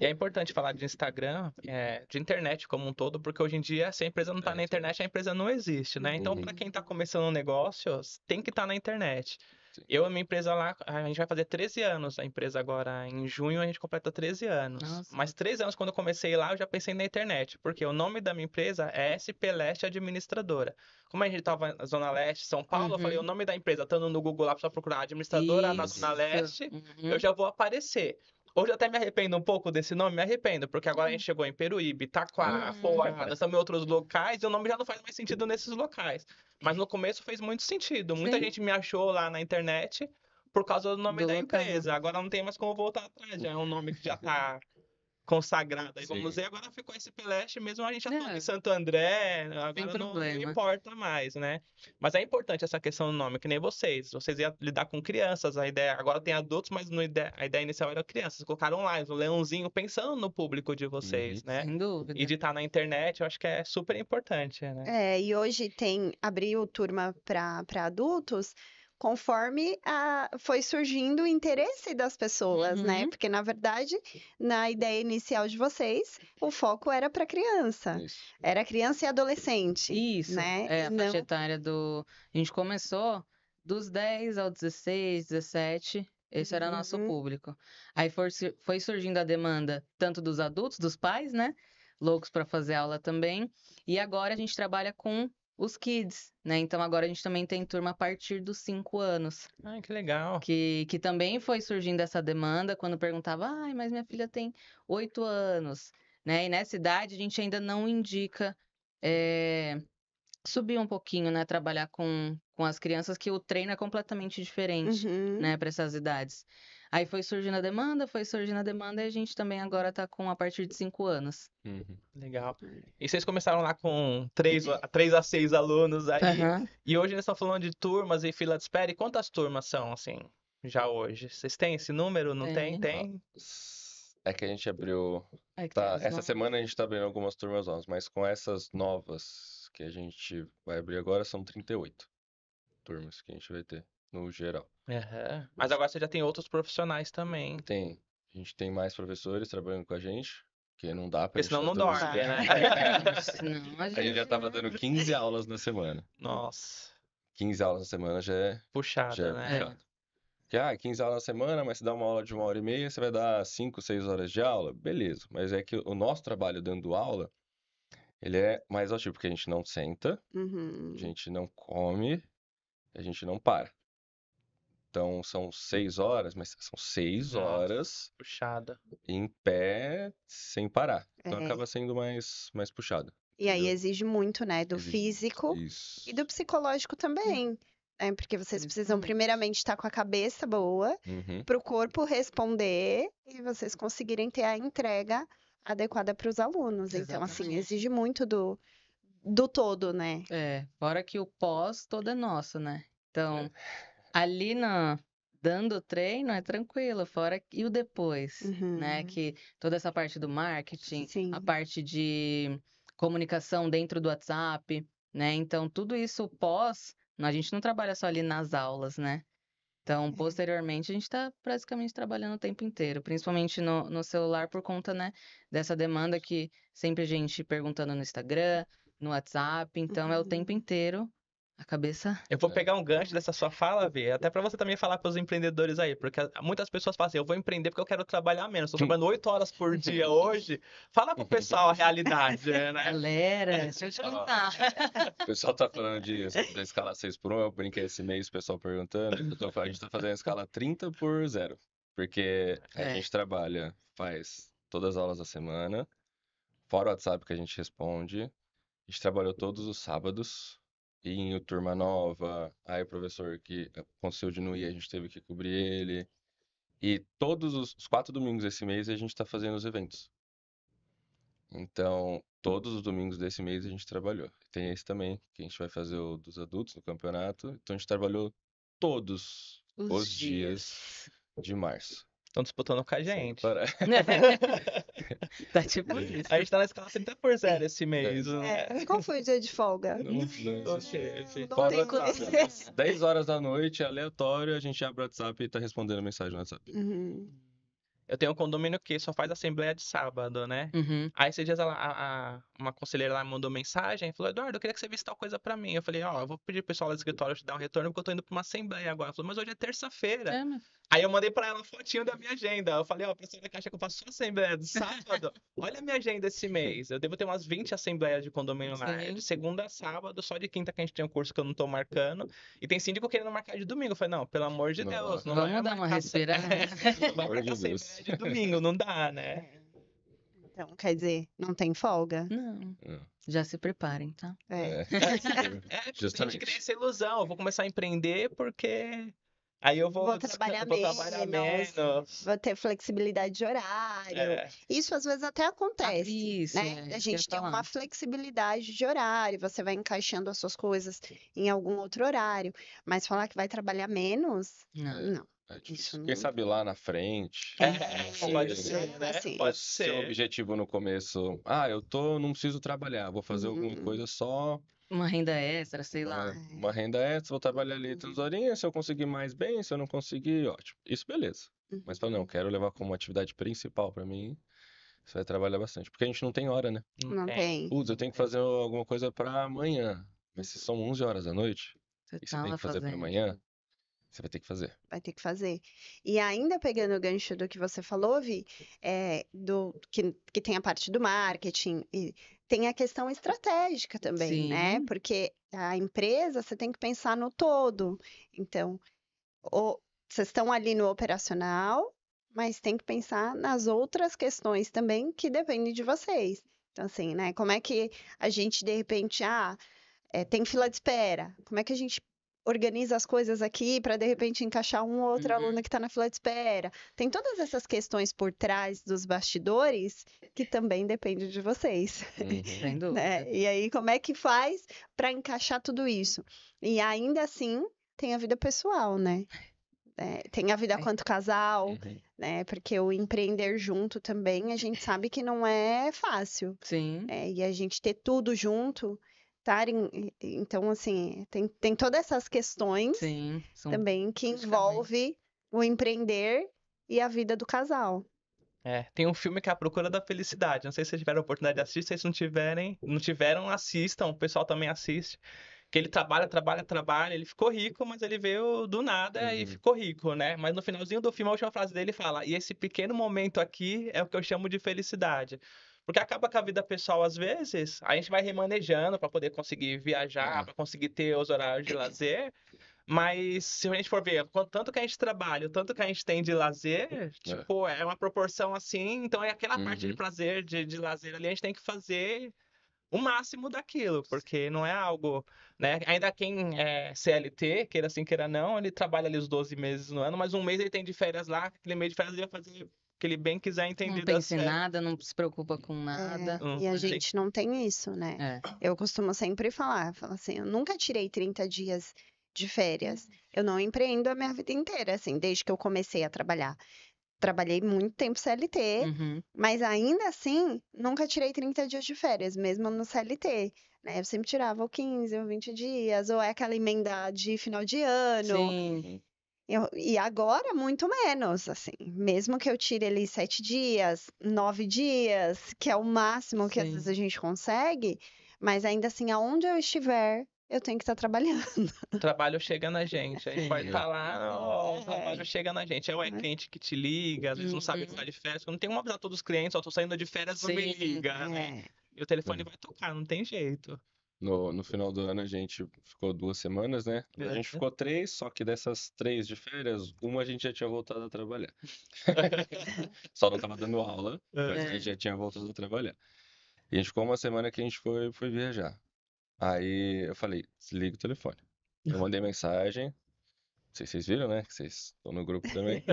Speaker 1: E é importante falar de Instagram, de internet como um todo, porque hoje em dia, se a empresa não está na internet, a empresa não existe, né? Então, para quem está começando um negócio, tem que estar na internet.
Speaker 3: Sim.
Speaker 1: Eu, a minha empresa lá, a gente vai fazer 13 anos, a empresa agora, em junho, a gente completa 13 anos.
Speaker 4: Nossa.
Speaker 1: Mas 13 anos, quando eu comecei lá, eu já pensei na internet, porque o nome da minha empresa é SP Leste Administradora. Como a gente estava na Zona Leste, São Paulo, eu falei, o nome da empresa, estando no Google lá, para procurar administradora na Zona
Speaker 4: Isso.
Speaker 1: Leste,
Speaker 4: Uhum.
Speaker 1: eu já vou aparecer. Hoje eu até me arrependo um pouco desse nome, me arrependo, porque agora a gente chegou em Peruíbe, Itaquá, Poá, nós estamos em outros locais e o nome já não faz mais sentido nesses locais. Mas no começo fez muito sentido. Muita
Speaker 4: Sim.
Speaker 1: gente me achou lá na internet por causa do nome
Speaker 4: Do
Speaker 1: da
Speaker 4: local.
Speaker 1: empresa. Agora não tem mais como voltar atrás, já é um nome que já tá consagrado aí, vamos
Speaker 3: Sim.
Speaker 1: dizer. Agora ficou esse Peleste, mesmo a gente atuando
Speaker 4: É,
Speaker 1: em Santo André,
Speaker 4: sem
Speaker 1: agora não
Speaker 4: problema.
Speaker 1: importa mais, né? Mas é importante essa questão do nome, que nem vocês. Vocês iam lidar com crianças, a ideia agora tem adultos, mas a ideia inicial era crianças. Colocaram lá o leãozinho pensando no público de vocês, né?
Speaker 4: Sem
Speaker 1: E
Speaker 4: dúvida.
Speaker 1: de estar na internet, eu acho que é super importante, né?
Speaker 2: É, e hoje abriu turma para adultos conforme foi surgindo o interesse das pessoas, né?
Speaker 4: Uhum.
Speaker 2: Porque, na verdade, na ideia inicial de vocês, o foco era para criança.
Speaker 3: Isso.
Speaker 2: Era criança e adolescente,
Speaker 4: Isso,
Speaker 2: né?
Speaker 4: é
Speaker 2: E
Speaker 4: a faixa
Speaker 2: não.
Speaker 4: etária do. A gente começou dos 10 aos 16, 17. Esse era nosso
Speaker 2: Uhum.
Speaker 4: público. Aí foi surgindo a demanda tanto dos adultos, dos pais, né? Loucos para fazer aula também. E agora a gente trabalha com os kids, né? Então agora a gente também tem turma a partir dos 5 anos.
Speaker 1: Ai, que legal.
Speaker 4: Que também foi surgindo essa demanda quando perguntava, ai, mas minha filha tem 8 anos, né? E nessa idade a gente ainda não indica subir um pouquinho, né? Trabalhar com as crianças, que o treino é completamente diferente,
Speaker 2: Uhum.
Speaker 4: né? Para essas idades. Aí foi surgindo a demanda, e a gente também agora tá com a partir de 5 anos.
Speaker 3: Uhum.
Speaker 1: Legal. E vocês começaram lá com 3 a 6 alunos aí,
Speaker 4: Aham.
Speaker 1: e hoje eles estão falando de turmas e fila de espera. E quantas turmas são, assim, já hoje? Vocês têm esse número? Não tem?
Speaker 4: Tem.
Speaker 1: Tem?
Speaker 3: É que a gente abriu.
Speaker 4: Aí tem
Speaker 3: Tá,
Speaker 4: as
Speaker 3: essa
Speaker 4: novas.
Speaker 3: semana a gente tá abrindo algumas turmas novas, mas com essas novas que a gente vai abrir agora são 38 turmas que a gente vai ter no geral.
Speaker 1: Aham. Mas agora você já tem outros profissionais também.
Speaker 3: Tem, a gente tem mais professores trabalhando com a gente, que não dá pra
Speaker 1: Porque
Speaker 3: gente
Speaker 1: senão
Speaker 3: dar
Speaker 1: não
Speaker 3: todo
Speaker 1: dorme,
Speaker 3: dia.
Speaker 1: né?
Speaker 4: Senão a
Speaker 3: A gente já
Speaker 4: gente.
Speaker 3: tava dando 15 aulas na semana.
Speaker 1: Nossa,
Speaker 3: 15 aulas na semana já é
Speaker 1: puxada, né?
Speaker 3: puxado. Que, 15 aulas na semana, mas se dá uma aula de 1h30, você vai dar 5, 6 horas de aula? Beleza. Mas é que o nosso trabalho dando aula, ele é mais ativo, porque a gente não senta, a
Speaker 2: Uhum.
Speaker 3: gente não come, a gente não para. Então são 6 horas, mas são 6
Speaker 1: Nossa,
Speaker 3: horas
Speaker 1: puxada.
Speaker 3: em pé sem parar. Então
Speaker 2: É.
Speaker 3: acaba sendo mais puxado.
Speaker 2: E aí
Speaker 3: Entendeu?
Speaker 2: exige muito, né, do
Speaker 3: Exige muito.
Speaker 2: físico
Speaker 3: Isso.
Speaker 2: e do psicológico também. Né? Porque vocês precisam
Speaker 4: Principalmente.
Speaker 2: primeiramente estar com a cabeça boa
Speaker 3: Uhum.
Speaker 2: para o corpo responder e vocês conseguirem ter a entrega adequada para os alunos. Então, assim,
Speaker 4: Exatamente.
Speaker 2: exige muito do todo, né?
Speaker 4: Fora que o pós todo é nosso, né? Então, ali dando o treino é tranquilo, fora e o depois, né?
Speaker 2: Uhum.
Speaker 4: Que toda essa parte do marketing,
Speaker 2: Sim.
Speaker 4: a parte de comunicação dentro do WhatsApp, né? Então, tudo isso pós, a gente não trabalha só ali nas aulas, né? Então, posteriormente, a gente está praticamente trabalhando o tempo inteiro, principalmente no celular, por conta, né, dessa demanda que sempre a gente perguntando no Instagram, no WhatsApp. Então, é o tempo inteiro a cabeça.
Speaker 1: Eu vou pegar um gancho dessa sua fala, Vê, até pra você também falar para os empreendedores aí, porque muitas pessoas falam assim, eu vou empreender porque eu quero trabalhar menos, estou trabalhando 8 horas por dia hoje. Fala pro pessoal a realidade, né?
Speaker 4: Galera, deixa eu te contar.
Speaker 3: O pessoal tá falando da escala 6x1, eu brinquei esse mês, o pessoal perguntando. A gente tá fazendo a escala 30x0. Porque a gente trabalha, faz todas as aulas da semana, fora o WhatsApp que a gente responde. A gente trabalhou todos os sábados, e em turma nova, aí o professor que aconteceu de não ir, a gente teve que cobrir ele. E todos os 4 domingos desse mês a gente tá fazendo os eventos. Então, todos os domingos desse mês a gente trabalhou. Tem esse também, que a gente vai fazer o dos adultos no campeonato. Então, a gente trabalhou todos os dias de março.
Speaker 1: Estão disputando com a gente.
Speaker 4: Tá tipo isso.
Speaker 1: A gente tá na escala 30/0 esse mês, né?
Speaker 2: Qual foi o dia de folga?
Speaker 3: Não existe.
Speaker 2: Não
Speaker 3: Fora
Speaker 2: tem
Speaker 3: às 10 horas da noite, aleatório, a gente abre o WhatsApp e tá respondendo mensagem no WhatsApp.
Speaker 2: Uhum.
Speaker 1: Eu tenho um condomínio que só faz assembleia de sábado, né?
Speaker 4: Uhum.
Speaker 1: Aí esses dias uma conselheira lá mandou mensagem e falou: Eduardo, eu queria que você visse tal coisa pra mim. Eu falei: Ó, eu vou pedir pro pessoal lá do escritório te dar um retorno porque eu tô indo pra uma assembleia agora. Ela falou: Mas hoje é terça-feira.
Speaker 4: É, mas-
Speaker 1: Aí eu mandei pra ela uma fotinho da minha agenda. Eu falei: Ó, pessoal da Caixa que eu faço só assembleia de sábado. Olha a minha agenda esse mês. Eu devo ter umas 20 assembleias de condomínio lá. É
Speaker 4: Sim.
Speaker 1: de segunda a sábado, só de quinta que a gente tem um curso que eu não tô marcando. E tem síndico querendo marcar de domingo. Eu falei: Não, pelo amor de
Speaker 3: Não.
Speaker 1: Deus, não
Speaker 4: Vamos
Speaker 1: vai
Speaker 4: dar uma
Speaker 1: marcar
Speaker 4: respirada.
Speaker 1: Não vai
Speaker 3: Pelo amor
Speaker 1: marcar
Speaker 3: de
Speaker 1: assembleia
Speaker 3: Deus.
Speaker 1: de domingo, não dá, né?
Speaker 2: Então, quer dizer, não tem folga?
Speaker 4: Não,
Speaker 3: Não.
Speaker 4: já se preparem, tá?
Speaker 2: É.
Speaker 1: É, porque a gente
Speaker 3: Justamente.
Speaker 1: cria essa ilusão. Eu vou começar a empreender porque aí eu
Speaker 2: Vou trabalhar menos.
Speaker 1: menos.
Speaker 2: Vou ter flexibilidade de horário.
Speaker 1: É,
Speaker 2: Isso às vezes até acontece,
Speaker 4: Isso,
Speaker 2: né?
Speaker 4: é
Speaker 2: A
Speaker 4: isso que eu
Speaker 2: gente
Speaker 4: ia
Speaker 2: tem
Speaker 4: falar.
Speaker 2: uma flexibilidade de horário, você vai encaixando as suas coisas em algum outro horário, mas falar que vai trabalhar menos,
Speaker 4: Não.
Speaker 2: não.
Speaker 3: É
Speaker 2: Isso
Speaker 3: difícil.
Speaker 2: não-
Speaker 3: Quem sabe lá na frente.
Speaker 1: pode
Speaker 3: Sim.
Speaker 1: ser, né?
Speaker 2: Assim,
Speaker 1: Pode
Speaker 3: Seu
Speaker 1: ser.
Speaker 3: objetivo no começo, não preciso trabalhar, vou fazer alguma coisa só,
Speaker 4: Uma renda extra, sei lá.
Speaker 3: uma renda extra, vou trabalhar ali 3 horinhas, se eu conseguir mais bem, se eu não conseguir, ótimo. Isso, beleza. Mas fala, não, quero levar como atividade principal pra mim, você vai trabalhar bastante. Porque a gente não tem hora, né?
Speaker 2: Não tem.
Speaker 3: Putz, eu tenho que fazer alguma coisa pra amanhã. Mas se são 11 horas da noite,
Speaker 4: Você
Speaker 3: e você
Speaker 4: tá
Speaker 3: tem
Speaker 4: lá
Speaker 3: que fazer pra
Speaker 4: fazendo.
Speaker 3: amanhã, você vai ter que fazer.
Speaker 2: Vai ter que fazer. E ainda pegando o gancho do que você falou, Vi, que tem a parte do marketing, e tem a questão estratégica também, né?
Speaker 4: Sim.
Speaker 2: Porque a empresa, você tem que pensar no todo. Então, vocês estão ali no operacional, mas tem que pensar nas outras questões também que dependem de vocês. Então, assim, né? Como é que a gente, de repente, tem fila de espera. Como é que a gente organiza as coisas aqui para de repente encaixar um ou outro aluno que está na fila de espera? Tem todas essas questões por trás dos bastidores que também dependem de vocês,
Speaker 4: Sem dúvida.
Speaker 2: né? E aí, como é que faz para encaixar tudo isso? E ainda assim, tem a vida pessoal, né? Tem a vida quanto casal, né? Porque o empreender junto também, a gente sabe que não é fácil.
Speaker 4: Sim.
Speaker 2: E a gente ter tudo junto, então, assim, tem todas essas questões
Speaker 4: Sim. São
Speaker 2: também que
Speaker 4: praticamente.
Speaker 2: envolve o empreender e a vida do casal.
Speaker 1: Tem um filme que é A Procura da Felicidade. Não sei se vocês tiveram a oportunidade de assistir. Se vocês não tiveram, assistam. O pessoal também assiste. Que ele trabalha, ele ficou rico, mas ele veio do nada e ficou rico, né? Mas no finalzinho do filme, a última frase dele fala: E esse pequeno momento aqui é o que eu chamo de felicidade. Porque acaba com a vida pessoal, às vezes, a gente vai remanejando para poder conseguir viajar, para conseguir ter os horários de lazer. Mas se a gente for ver o tanto que a gente trabalha, o tanto que a gente tem de lazer, tipo, é uma proporção assim. Então é aquela parte de prazer, de lazer ali, a gente tem que fazer o máximo daquilo, porque não é algo, né? Ainda quem é CLT, queira sim, queira não, ele trabalha ali os 12 meses no ano, mas um mês ele tem de férias lá, aquele mês de férias ele vai fazer o que ele bem quiser entender
Speaker 4: Não
Speaker 1: das
Speaker 4: pensa em
Speaker 1: férias.
Speaker 4: nada, não se preocupa com nada.
Speaker 2: E a gente não tem isso, né?
Speaker 4: É.
Speaker 2: Eu costumo sempre falar assim, eu nunca tirei 30 dias de férias. Eu não empreendo a minha vida inteira, assim, desde que eu comecei a trabalhar. Trabalhei muito tempo CLT,
Speaker 4: Uhum.
Speaker 2: mas ainda assim, nunca tirei 30 dias de férias, mesmo no CLT, né? Eu sempre tirava ou 15 ou 20 dias, ou é aquela emenda de final de ano.
Speaker 4: Sim.
Speaker 2: E agora, muito menos, assim. Mesmo que eu tire ali 7 dias, 9 dias, que é o máximo que às
Speaker 4: Sim.
Speaker 2: vezes a gente consegue, mas ainda assim, aonde eu estiver, eu tenho que estar trabalhando.
Speaker 1: O trabalho chega na gente. A gente pode falar, o trabalho
Speaker 2: É.
Speaker 1: chega na gente. É cliente que te liga, às vezes não sabe que tá de férias. Não tem como avisar todos os clientes, ó, tô saindo de férias, não me
Speaker 4: Sim.
Speaker 1: liga, né? E o telefone vai tocar, não tem jeito.
Speaker 3: No final do ano a gente ficou 2 semanas, né? A gente ficou 3, só que dessas 3 de férias, uma a gente já tinha voltado a trabalhar. Só não tava dando aula, mas a gente já tinha voltado a trabalhar. E a gente ficou uma semana que a gente foi viajar. Aí eu falei, desliga o telefone. Eu mandei mensagem, não sei se vocês viram, né? Que vocês estão no grupo também.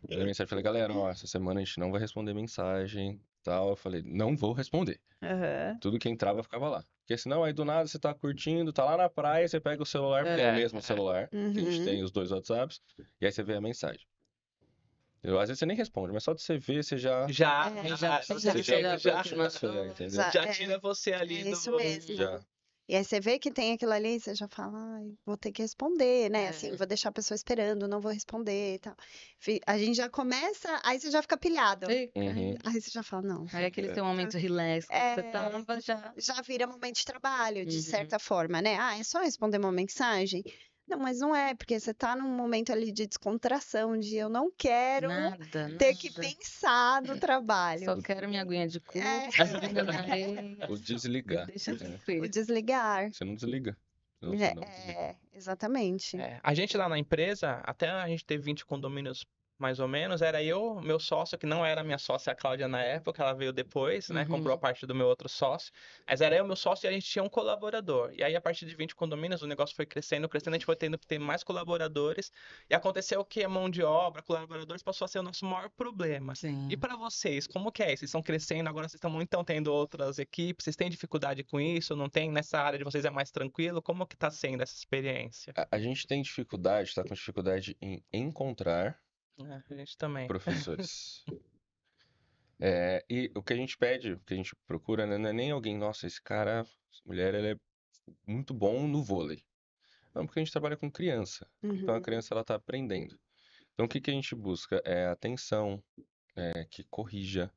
Speaker 3: Mandei mensagem, falei, galera, ó, essa semana a gente não vai responder mensagem, tal. Eu falei, não vou responder. Tudo que entrava ficava lá. Porque senão aí do nada você tá curtindo, tá lá na praia, você pega o celular, porque é o mesmo celular, que a gente tem os 2 WhatsApps, e aí você vê a mensagem. Às vezes você nem responde, mas só de você ver, você já...
Speaker 1: Já,
Speaker 2: É,
Speaker 4: Já
Speaker 1: você
Speaker 3: você já
Speaker 1: já,
Speaker 3: puxa pra fé, entendeu?
Speaker 1: já tira você ali
Speaker 2: É isso
Speaker 1: do.
Speaker 2: mesmo.
Speaker 3: Já.
Speaker 2: E aí você vê que tem aquilo ali, você já fala, ai, vou ter que responder, né?
Speaker 4: É.
Speaker 2: Assim, vou deixar a pessoa esperando, não vou responder e tal. A gente já começa, aí você já fica pilhado.
Speaker 4: Fica.
Speaker 3: Uhum.
Speaker 2: Aí você já fala, não.
Speaker 4: Aí aquele seu momento relax que você tava já.
Speaker 2: Já vira momento de trabalho, de
Speaker 4: Uhum.
Speaker 2: certa forma, né? Ah, é só responder uma mensagem? Não, mas não é, porque você tá num momento ali de descontração, de eu não quero
Speaker 4: Nada,
Speaker 2: ter que
Speaker 4: nada.
Speaker 2: pensar no trabalho.
Speaker 4: Só quero minha aguinha de coco, bunda na areia.
Speaker 3: O desligar.
Speaker 4: Deixa
Speaker 3: É.
Speaker 2: O
Speaker 4: ser.
Speaker 2: desligar.
Speaker 3: Você não desliga. Não, você não desliga.
Speaker 2: Exatamente.
Speaker 1: A gente lá na empresa, até a gente ter 20 condomínios mais ou menos, era eu, meu sócio, que não era minha sócia, a Cláudia, na época, ela veio depois, né?
Speaker 4: Uhum.
Speaker 1: Comprou a parte do meu outro sócio. Mas era eu, meu sócio, e a gente tinha um colaborador. E aí, a partir de 20 condomínios, o negócio foi crescendo, crescendo, a gente foi tendo que ter mais colaboradores. E aconteceu que a mão de obra, colaboradores, passou a ser o nosso maior problema.
Speaker 4: Sim.
Speaker 1: E para vocês, como que é? Vocês estão crescendo, agora vocês estão então tendo outras equipes, vocês têm dificuldade com isso? Não tem? Nessa área de vocês é mais tranquilo? Como que tá sendo essa experiência?
Speaker 3: A gente tem dificuldade, tá com dificuldade em encontrar
Speaker 1: A gente também.
Speaker 3: professores. E o que a gente pede, o que a gente procura, né, não é nem alguém, nossa, essa mulher, ela é muito bom no vôlei. Não, porque a gente trabalha com criança. Então a
Speaker 2: Uhum.
Speaker 3: criança, ela tá aprendendo. Então o que que a gente busca? É atenção, que corrija,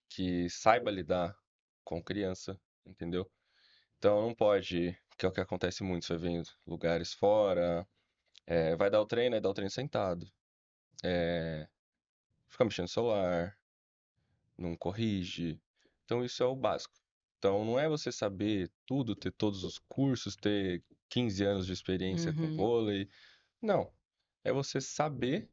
Speaker 3: que saiba lidar com criança, entendeu? Então não pode, que é o que acontece muito, você vê em lugares fora, vai dar o treino, aí dá o treino sentado. Fica mexendo no celular, não corrige. Então isso é o básico. Então não é você saber tudo, ter todos os cursos, ter 15 anos de experiência com
Speaker 4: Uhum.
Speaker 3: vôlei. Não. É você saber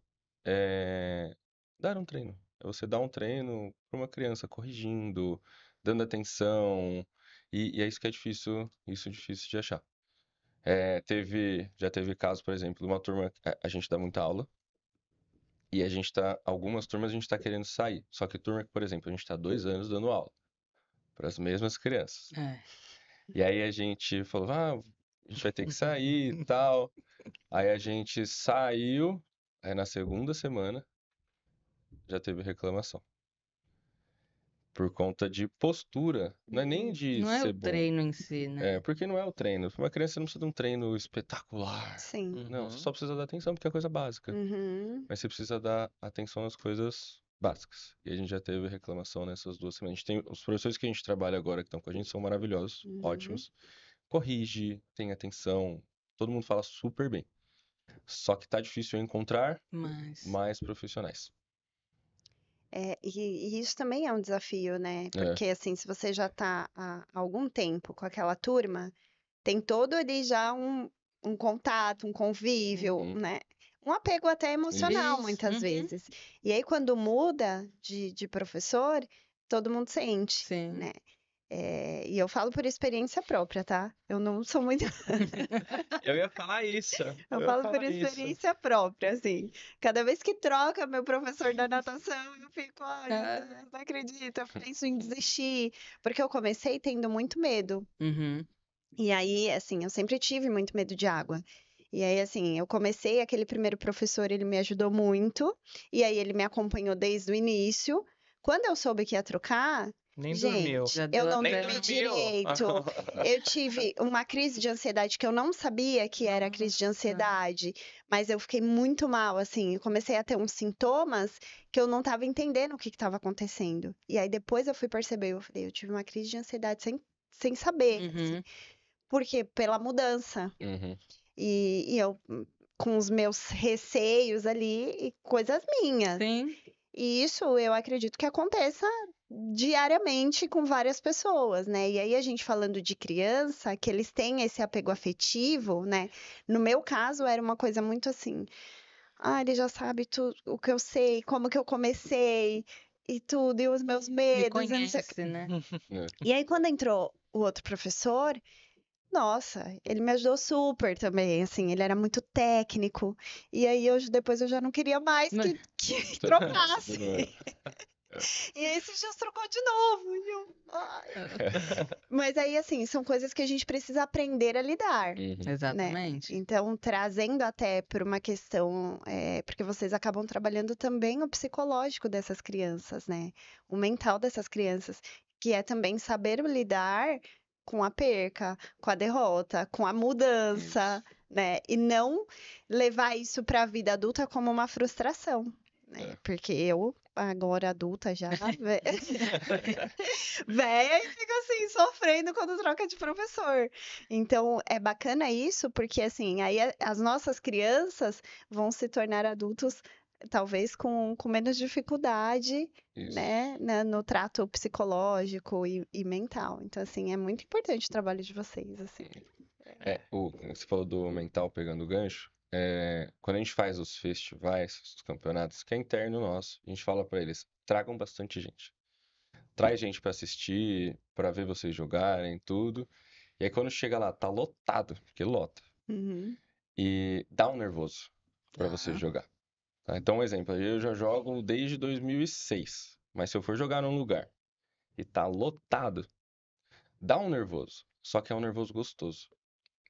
Speaker 3: dar um treino. É você dar um treino para uma criança, corrigindo, dando atenção. E é isso que é difícil, isso é difícil de achar. Já teve caso, por exemplo, de uma turma, a gente dá muita aula, e algumas turmas a gente tá querendo sair. Só que turma que, por exemplo, a gente tá 2 anos dando aula para as mesmas crianças.
Speaker 4: É.
Speaker 3: E aí a gente falou, a gente vai ter que sair e tal. Aí a gente saiu, aí na segunda semana já teve reclamação. Por conta de postura, não é nem de
Speaker 4: Não é
Speaker 3: ser
Speaker 4: o
Speaker 3: bom.
Speaker 4: treino em si, né?
Speaker 3: Porque não é o treino. Para uma criança não precisa de um treino espetacular.
Speaker 2: Sim.
Speaker 3: Não, você só precisa dar atenção porque é coisa básica.
Speaker 2: Uhum.
Speaker 3: Mas você precisa dar atenção às coisas básicas. E a gente já teve reclamação nessas 2 semanas. Os professores que a gente trabalha agora que estão com a gente são maravilhosos, ótimos. Corrige, tem atenção, todo mundo fala super bem. Só que tá difícil encontrar
Speaker 4: Mas.
Speaker 3: mais profissionais.
Speaker 2: E isso também é um desafio, né? Porque, assim, se você já tá há algum tempo com aquela turma, tem todo ali já um contato, um convívio,
Speaker 3: Uhum.
Speaker 2: né? Um apego até emocional,
Speaker 3: Isso.
Speaker 2: muitas
Speaker 4: Uhum.
Speaker 2: vezes. E aí, quando muda de professor, todo mundo sente,
Speaker 4: Sim.
Speaker 2: né? E eu falo por experiência própria, tá? Eu não sou muito.
Speaker 1: Eu ia falar isso.
Speaker 2: Eu
Speaker 1: ia
Speaker 2: falo
Speaker 1: falar
Speaker 2: por
Speaker 1: isso.
Speaker 2: experiência própria, assim. Cada vez que troca meu professor da natação, eu fico, ai, meu Deus, não acredito, eu penso em desistir. Porque eu comecei tendo muito medo.
Speaker 4: Uhum.
Speaker 2: E aí, assim, eu sempre tive muito medo de água. E aí, assim, eu comecei, aquele primeiro professor, ele me ajudou muito. E aí, ele me acompanhou desde o início. Quando eu soube que ia trocar,
Speaker 1: Nem dormiu.
Speaker 2: gente,
Speaker 4: Já
Speaker 2: eu
Speaker 4: deu
Speaker 2: não
Speaker 1: Nem
Speaker 4: até-
Speaker 2: dormi
Speaker 1: dormiu.
Speaker 2: direito. Eu tive uma crise de ansiedade que eu não sabia que era crise de
Speaker 4: Nossa.
Speaker 2: ansiedade, mas eu fiquei muito mal, assim. Eu comecei a ter uns sintomas que eu não estava entendendo o que estava acontecendo. E aí depois eu fui perceber, eu falei, eu tive uma crise de ansiedade sem saber. Assim.
Speaker 4: Uhum.
Speaker 2: Por quê? Pela mudança.
Speaker 3: Uhum.
Speaker 2: E eu com os meus receios ali e coisas minhas.
Speaker 4: Sim.
Speaker 2: E isso eu acredito que aconteça diariamente com várias pessoas, né? E aí a gente falando de criança, que eles têm esse apego afetivo, né? No meu caso era uma coisa muito assim, ele já sabe tudo o que eu sei, como que eu comecei e tudo, e os meus
Speaker 4: Me
Speaker 2: medos, e não sei o quê.
Speaker 4: conhece, né?
Speaker 2: E aí quando entrou o outro professor, nossa, ele me ajudou super também, assim, ele era muito técnico. E aí depois eu já não queria mais que trocasse. E aí esses dias trocou de novo. E eu, ai. Mas aí, assim, são coisas que a gente precisa aprender a lidar.
Speaker 4: Exatamente.
Speaker 2: Então, trazendo até por uma questão, porque vocês acabam trabalhando também o psicológico dessas crianças, né? O mental dessas crianças, que é também saber lidar com a perca, com a derrota, com a mudança, né? E não levar isso para a vida adulta como uma frustração, né? Porque eu, agora adulta já, véia, e fico assim, sofrendo quando troca de professor. Então, é bacana isso, porque assim, aí as nossas crianças vão se tornar adultos, talvez com menos dificuldade,
Speaker 3: Isso.
Speaker 2: né, no trato psicológico e mental. Então, assim, é muito importante o trabalho de vocês, assim.
Speaker 3: Você falou do mental pegando o gancho. Quando a gente faz os festivais, os campeonatos, que é interno nosso, a gente fala pra eles, tragam bastante gente. Traz gente pra assistir, pra ver vocês jogarem, tudo. E aí quando chega lá, tá lotado, porque lota.
Speaker 2: Uhum.
Speaker 3: E dá um nervoso pra você jogar. Tá? Então, um exemplo, eu já jogo desde 2006. Mas se eu for jogar num lugar e tá lotado, dá um nervoso. Só que é um nervoso gostoso.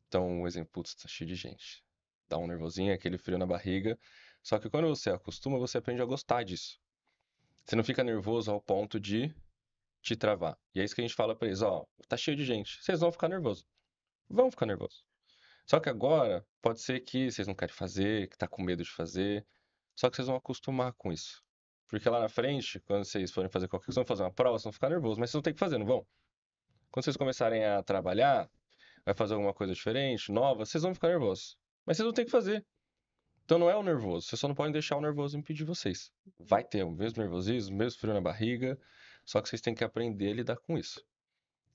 Speaker 3: Então, um exemplo, putz, tá cheio de gente. Dá um nervosinho, aquele frio na barriga. Só que quando você acostuma, você aprende a gostar disso. Você não fica nervoso ao ponto de te travar. E é isso que a gente fala pra eles, ó, tá cheio de gente. Vocês vão ficar nervosos. Vão ficar nervosos. Só que agora, pode ser que vocês não querem fazer, que tá com medo de fazer. Só que vocês vão acostumar com isso. Porque lá na frente, quando vocês forem fazer qualquer coisa, vão fazer uma prova, vocês vão ficar nervosos. Mas vocês vão ter que fazer, não vão? Quando vocês começarem a trabalhar, vai fazer alguma coisa diferente, nova, vocês vão ficar nervosos. Mas vocês vão ter que fazer. Então não é o nervoso, vocês só não podem deixar o nervoso impedir vocês. Vai ter o mesmo nervosismo, o mesmo frio na barriga, só que vocês têm que aprender a lidar com isso.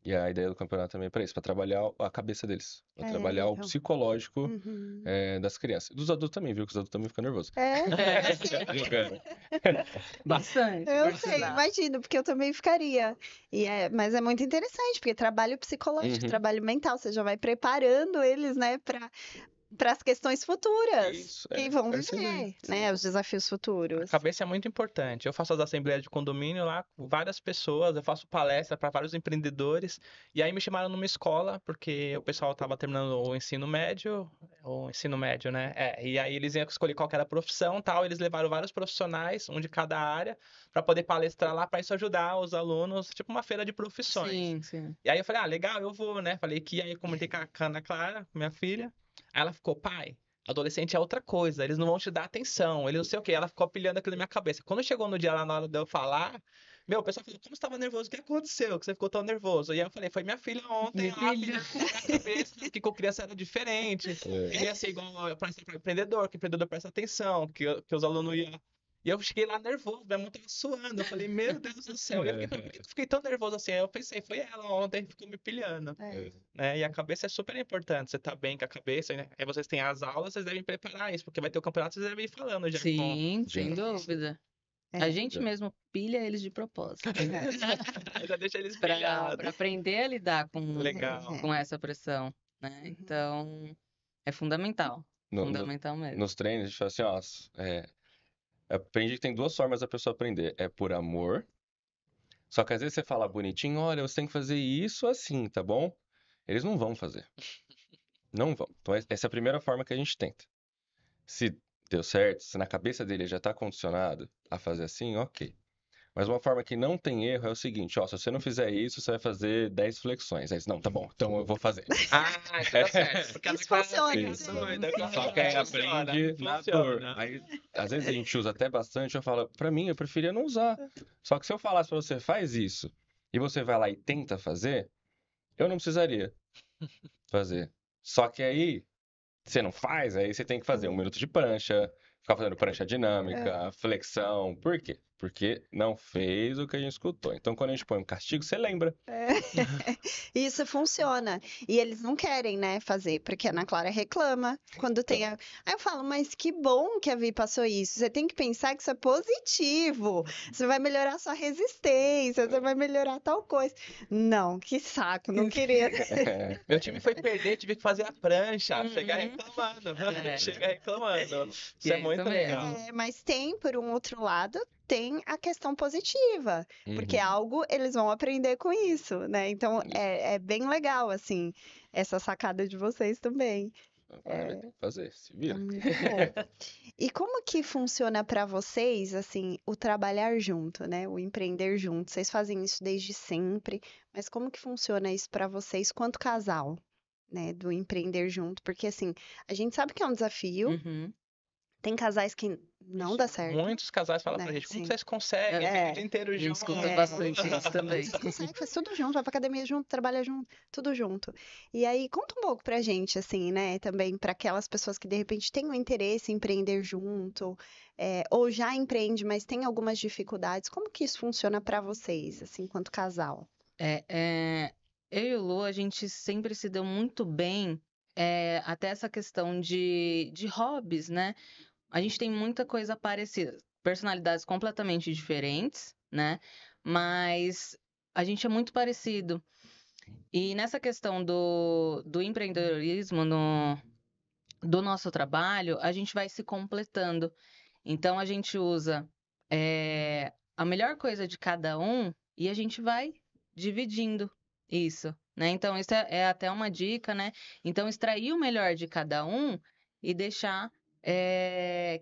Speaker 3: E a ideia do campeonato também é para isso, para trabalhar a cabeça deles, para trabalhar o
Speaker 2: Legal.
Speaker 3: psicológico
Speaker 2: Uhum.
Speaker 3: das crianças. Dos adultos também, viu? Que os adultos também ficam nervosos. Jogando.
Speaker 4: Bastante.
Speaker 2: Eu
Speaker 4: por
Speaker 2: sei,
Speaker 4: sinal.
Speaker 2: imagino, porque eu também ficaria. Mas é muito interessante, porque trabalho psicológico,
Speaker 3: Uhum.
Speaker 2: trabalho mental, você já vai preparando eles, né, para as questões futuras
Speaker 3: Isso,
Speaker 2: que vão
Speaker 3: essa é a ideia.
Speaker 2: viver, né, os desafios
Speaker 1: A
Speaker 2: futuros.
Speaker 1: cabeça é muito importante. Eu faço as assembleias de condomínio lá com várias pessoas, eu faço palestra para vários empreendedores. E aí me chamaram numa escola, porque o pessoal estava terminando o ensino médio, né? E aí eles iam escolher qual que era a profissão, tal. Eles levaram vários profissionais, um de cada área, para poder palestrar lá, para isso ajudar os alunos, tipo uma feira de profissões.
Speaker 4: Sim, sim.
Speaker 1: E aí eu falei, legal, eu vou, né? Falei que aí comentei com a Ana Clara, minha filha. Aí ela ficou, pai, adolescente é outra coisa, eles não vão te dar atenção, eles não sei o quê. Ela ficou pilhando aquilo na minha cabeça. Quando chegou no dia lá na hora de eu falar, o pessoal falou, como você estava nervoso? O que aconteceu que você ficou tão nervoso? E aí eu falei, foi minha filha ontem,
Speaker 4: Minha
Speaker 1: lá,
Speaker 4: filha.
Speaker 1: pilhando na minha cabeça, que com criança era diferente. Ele ia ser igual para empreendedor, que o empreendedor presta atenção, que os alunos iam... E eu cheguei lá nervoso, minha mão tava suando. Eu falei, meu Deus do céu. E eu fiquei, por que eu fiquei tão nervoso assim? Aí eu pensei, foi ela ontem, ficou me pilhando. Né? E a cabeça é super importante. Você tá bem com a cabeça, né? Aí vocês têm as aulas, vocês devem preparar isso, porque vai ter o campeonato, vocês devem ir falando já.
Speaker 4: Sim, sem dúvida. A gente
Speaker 3: É.
Speaker 4: mesmo pilha eles de propósito.
Speaker 1: Já deixa eles
Speaker 4: Pra
Speaker 1: pilhados.
Speaker 4: aprender a lidar
Speaker 1: Legal.
Speaker 4: com essa pressão, né? Então, é fundamental. Fundamental mesmo.
Speaker 3: Nos treinos, a gente fala assim, ó, aprendi que tem duas formas da pessoa aprender. É por amor. Só que às vezes você fala bonitinho, olha, você tem que fazer isso assim, tá bom? Eles não vão fazer. Não vão. Então essa é a primeira forma que a gente tenta. Se deu certo, se na cabeça dele já tá condicionado a fazer assim, ok. Mas uma forma que não tem erro é o seguinte, ó, se você não fizer isso, você vai fazer 10 flexões. Aí, não, tá bom, então eu vou fazer.
Speaker 1: Então tá certo. Porque
Speaker 2: Isso
Speaker 1: ela
Speaker 2: funciona,
Speaker 1: fica
Speaker 2: sim.
Speaker 1: doida,
Speaker 3: Só que aí aprende na dor. Aí, às vezes a gente usa até bastante, eu falo, pra mim, eu preferia não usar. Só que se eu falasse pra você, faz isso, e você vai lá e tenta fazer, eu não precisaria fazer. Só que aí, você não faz, aí você tem que fazer 1 minuto de prancha, ficar fazendo prancha dinâmica, flexão. Por quê? Porque não fez o que a gente escutou. Então, quando a gente põe um castigo, você lembra.
Speaker 2: Isso funciona. E eles não querem, né, fazer, porque a Ana Clara reclama quando tem a... Aí eu falo, mas que bom que a Vi passou isso. Você tem que pensar que isso é positivo. Você vai melhorar sua resistência, você vai melhorar tal coisa. Não, que saco, não queria.
Speaker 1: Meu time foi perder, tive que fazer a prancha.
Speaker 4: Uhum.
Speaker 1: Chega reclamando.
Speaker 4: É.
Speaker 1: Chega reclamando. Isso
Speaker 4: Que
Speaker 1: é
Speaker 4: é
Speaker 1: muito
Speaker 4: isso mesmo.
Speaker 1: legal.
Speaker 2: Mas tem, por um outro lado, tem a questão positiva, porque
Speaker 3: Uhum.
Speaker 2: algo eles vão aprender com isso, né? Então
Speaker 3: Isso.
Speaker 2: é bem legal, assim, essa sacada de vocês também.
Speaker 3: Vai ter que fazer, se
Speaker 2: É
Speaker 3: vira.
Speaker 2: muito bom. E como que funciona para vocês, assim, o trabalhar junto, né? O empreender junto? Vocês fazem isso desde sempre, mas como que funciona isso para vocês quanto casal, né? Do empreender junto? Porque, assim, a gente sabe que é um desafio,
Speaker 4: Uhum.
Speaker 2: tem casais que não dá certo,
Speaker 1: Muitos casais falam pra
Speaker 2: né?
Speaker 1: gente, como
Speaker 2: Sim.
Speaker 1: vocês conseguem? Fica o dia inteiro
Speaker 4: A gente
Speaker 1: junto.
Speaker 4: escuta
Speaker 2: É,
Speaker 4: bastante isso
Speaker 2: como
Speaker 4: também.
Speaker 2: vocês conseguem, faz tudo junto, vai pra academia junto, trabalha junto, tudo junto. E aí, conta um pouco pra gente, assim, né, também pra aquelas pessoas que de repente têm um interesse em empreender junto, ou já empreende, mas tem algumas dificuldades. Como que isso funciona pra vocês, assim, enquanto casal?
Speaker 4: Eu e o Lu, a gente sempre se deu muito bem, até essa questão de hobbies, né? A gente tem muita coisa parecida, personalidades completamente diferentes, né? Mas a gente é muito parecido. E nessa questão do empreendedorismo do nosso trabalho, a gente vai se completando. Então a gente usa a melhor coisa de cada um e a gente vai dividindo isso, né? Então isso é até uma dica, né? Então extrair o melhor de cada um e deixar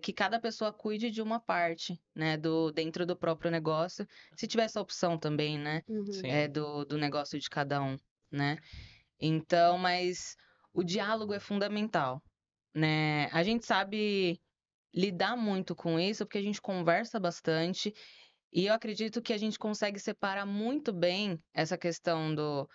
Speaker 4: que cada pessoa cuide de uma parte, né? Dentro do próprio negócio, se tiver essa opção também, né?
Speaker 2: Uhum,
Speaker 1: Sim.
Speaker 4: Do negócio de cada um, né? Então, mas o diálogo é fundamental, né? A gente sabe lidar muito com isso porque a gente conversa bastante e eu acredito que a gente consegue separar muito bem essa questão do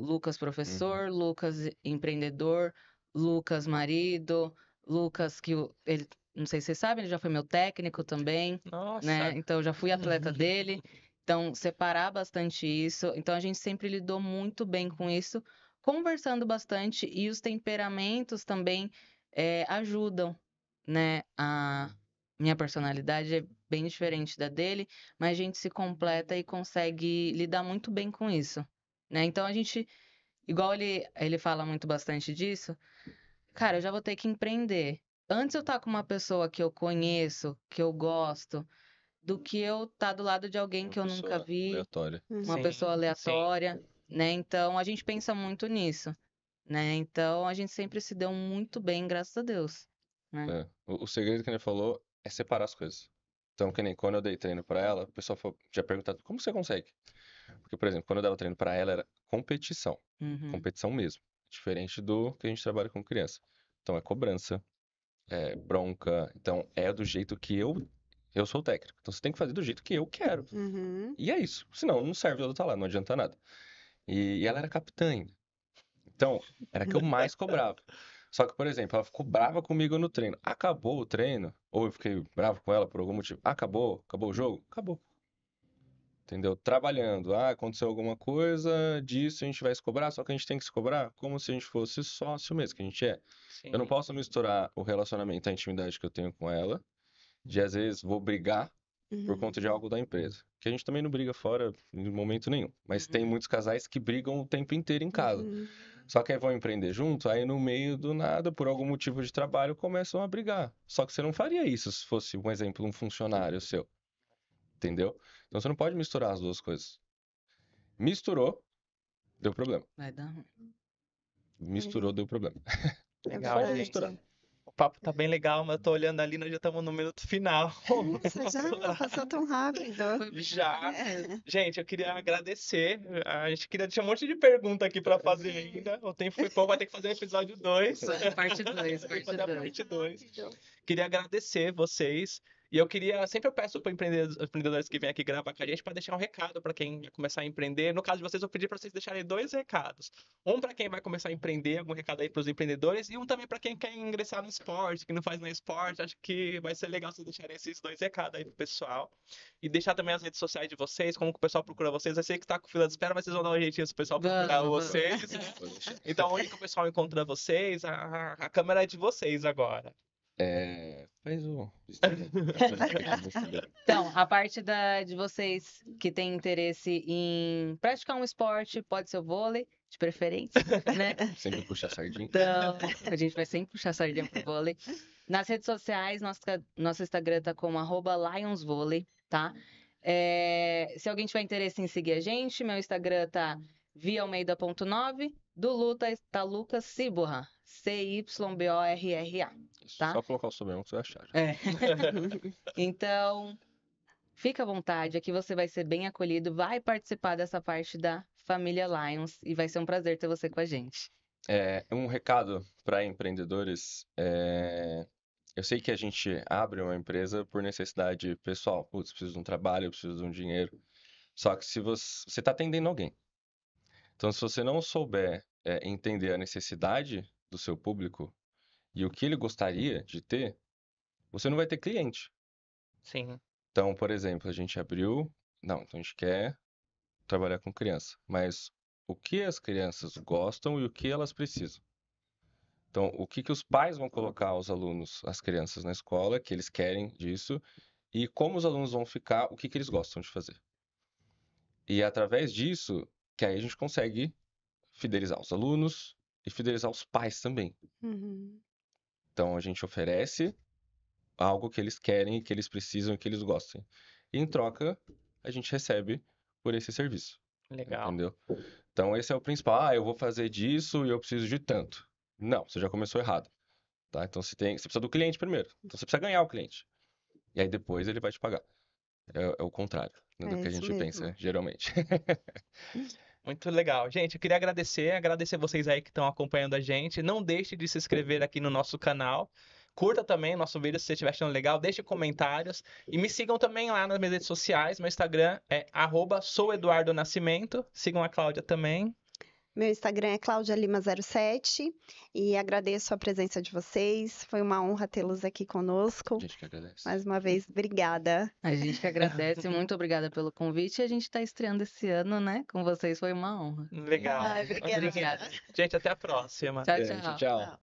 Speaker 4: Lucas
Speaker 3: Uhum.
Speaker 4: professor, Lucas empreendedor, Lucas marido, Lucas ele, não sei se vocês sabem, ele já foi meu técnico também, né?
Speaker 1: Nossa.
Speaker 4: Então eu já fui atleta dele. Então separar bastante isso. Então a gente sempre lidou muito bem com isso, conversando bastante e os temperamentos também ajudam, né? A minha personalidade é bem diferente da dele, mas a gente se completa e consegue lidar muito bem com isso, né? Então a gente, igual ele fala muito bastante disso, cara, eu já vou ter que empreender. Antes eu estar com uma pessoa que eu conheço, que eu gosto, do que eu estar do lado de alguém
Speaker 3: Uma
Speaker 4: que eu nunca
Speaker 3: pessoa
Speaker 4: vi,
Speaker 3: aleatória.
Speaker 4: uma
Speaker 2: uhum.
Speaker 1: Sim,
Speaker 4: pessoa
Speaker 1: sim.
Speaker 4: aleatória, né? Então a gente pensa muito nisso, né? Então a gente sempre se deu muito bem, graças a Deus, né?
Speaker 3: O segredo que ele falou é separar as coisas. Então, que nem quando eu dei treino pra ela, o pessoal já perguntava, como você consegue? Porque, por exemplo, quando eu dava treino pra ela, era competição.
Speaker 4: Uhum,
Speaker 3: Competição mesmo. Diferente do que a gente trabalha com criança. Então, é cobrança, é bronca. Então, é do jeito que eu sou o técnico. Então, você tem que fazer do jeito que eu quero.
Speaker 2: Uhum.
Speaker 3: E é isso. Senão, não serve eu estar lá, não adianta nada. E ela era capitã ainda. Então, era a que eu mais cobrava. Só que, por exemplo, ela ficou brava comigo no treino. Acabou o treino, ou eu fiquei bravo com ela por algum motivo. Acabou o jogo? Acabou. Entendeu? Trabalhando. Ah, aconteceu alguma coisa, disso a gente vai se cobrar, só que a gente tem que se cobrar como se a gente fosse sócio mesmo, que a gente é. Eu não
Speaker 1: Sim.
Speaker 3: posso misturar o relacionamento, a intimidade que eu tenho com ela, de às vezes vou brigar por
Speaker 2: Uhum.
Speaker 3: conta de algo da empresa. Que a gente também não briga fora em momento nenhum. Mas tem
Speaker 4: uhum.
Speaker 3: muitos casais que brigam o tempo inteiro em casa.
Speaker 2: Uhum.
Speaker 3: Só que aí vão empreender junto, aí no meio do nada, por algum motivo de trabalho, começam a brigar. Só que você não faria isso se fosse, um exemplo, um funcionário seu, entendeu? Então você não pode misturar as duas coisas. Misturou, deu problema.
Speaker 4: Vai dar ruim.
Speaker 3: Misturou, deu problema.
Speaker 2: É
Speaker 3: Não
Speaker 1: Legal,
Speaker 3: pode
Speaker 1: gente.
Speaker 3: misturar.
Speaker 2: verdade.
Speaker 1: O papo tá bem legal, mas eu tô olhando ali, nós já estamos no minuto final.
Speaker 2: Nossa, já passou tão rápido.
Speaker 4: Foi bem
Speaker 1: Já.
Speaker 4: rápido mesmo.
Speaker 1: Gente, eu queria agradecer. A gente queria deixar um monte de pergunta aqui pra fazer ainda. O tempo foi pouco, vai ter que fazer o episódio 2.
Speaker 4: Parte 2,
Speaker 1: Tem que
Speaker 4: parte
Speaker 1: fazer a
Speaker 4: 2.
Speaker 1: parte 2.
Speaker 2: Rápido.
Speaker 1: Queria agradecer vocês. E eu queria, sempre eu peço para empreendedores que vêm aqui gravar com a gente para deixar um recado para quem vai começar a empreender. No caso de vocês, eu pedi para vocês deixarem 2 recados. Um para quem vai começar a empreender, algum recado aí para os empreendedores, e um também para quem quer ingressar no esporte, que não faz no esporte. Acho que vai ser legal vocês deixarem esses 2 recados aí pro pessoal. E deixar também as redes sociais de vocês, como que o pessoal procura vocês. Eu sei que está com fila de espera, mas vocês vão dar um jeitinho se o pessoal procurar
Speaker 4: Vamos,
Speaker 1: vocês.
Speaker 3: Vou deixar.
Speaker 1: Então, onde que o pessoal encontra vocês? A câmera é de vocês agora.
Speaker 3: Faz o.
Speaker 4: Então, a parte de vocês que têm interesse em praticar um esporte, pode ser o vôlei, de preferência, né?
Speaker 3: Sempre puxar a sardinha.
Speaker 4: Então, a gente vai sempre puxar sardinha pro vôlei. Nas redes sociais, nosso Instagram tá como @lionsvôlei, tá? Se alguém tiver interesse em seguir a gente, meu Instagram tá vialmeida.9, do Lu tá Lucas Ciborra, CYBORRA, tá?
Speaker 3: Só colocar o sobrenome que você vai achar.
Speaker 4: Então, fica à vontade, aqui você vai ser bem acolhido, vai participar dessa parte da família Lions e vai ser um prazer ter você com a gente.
Speaker 3: Um recado para empreendedores. Eu sei que a gente abre uma empresa por necessidade pessoal. Putz, preciso de um trabalho, preciso de um dinheiro. Só que se você está atendendo alguém. Então, se você não souber entender a necessidade do seu público e o que ele gostaria de ter, você não vai ter cliente.
Speaker 1: Sim.
Speaker 3: Então, por exemplo, a gente abriu. Não, então a gente quer trabalhar com criança. Mas o que as crianças gostam e o que elas precisam? Então, o que os pais vão colocar aos alunos, as crianças na escola, que eles querem disso, e como os alunos vão ficar, o que eles gostam de fazer. E é através disso que aí a gente consegue fidelizar os alunos e fidelizar os pais também.
Speaker 2: Uhum.
Speaker 3: Então, a gente oferece algo que eles querem, que eles precisam e que eles gostem. E em troca, a gente recebe por esse serviço.
Speaker 1: Legal.
Speaker 3: Entendeu? Então, esse é o principal. Eu vou fazer disso e eu preciso de tanto. Não, você já começou errado. Tá? Então, você precisa do cliente primeiro. Então, você precisa ganhar o cliente. E aí, depois, ele vai te pagar. É o contrário, né, do
Speaker 2: É
Speaker 3: que a
Speaker 2: isso
Speaker 3: gente pensa,
Speaker 2: mesmo.
Speaker 3: geralmente.
Speaker 1: Muito legal. Gente, eu queria agradecer vocês aí que estão acompanhando a gente. Não deixe de se inscrever aqui no nosso canal. Curta também o nosso vídeo se você estiver achando legal. Deixe comentários. E me sigam também lá nas minhas redes sociais. Meu Instagram é @soueduardonascimento. Sigam a Cláudia também.
Speaker 2: Meu Instagram é claudialima07 e agradeço a presença de vocês. Foi uma honra tê-los aqui conosco.
Speaker 3: A gente que agradece.
Speaker 2: Mais uma vez, obrigada.
Speaker 4: A gente que agradece, muito obrigada pelo convite. A gente está estreando esse ano, né? Com vocês foi uma honra.
Speaker 1: Legal.
Speaker 2: Ai, obrigada.
Speaker 4: Obrigada.
Speaker 1: Gente, até a próxima.
Speaker 4: Tchau,
Speaker 3: Gente,
Speaker 4: tchau.
Speaker 3: tchau.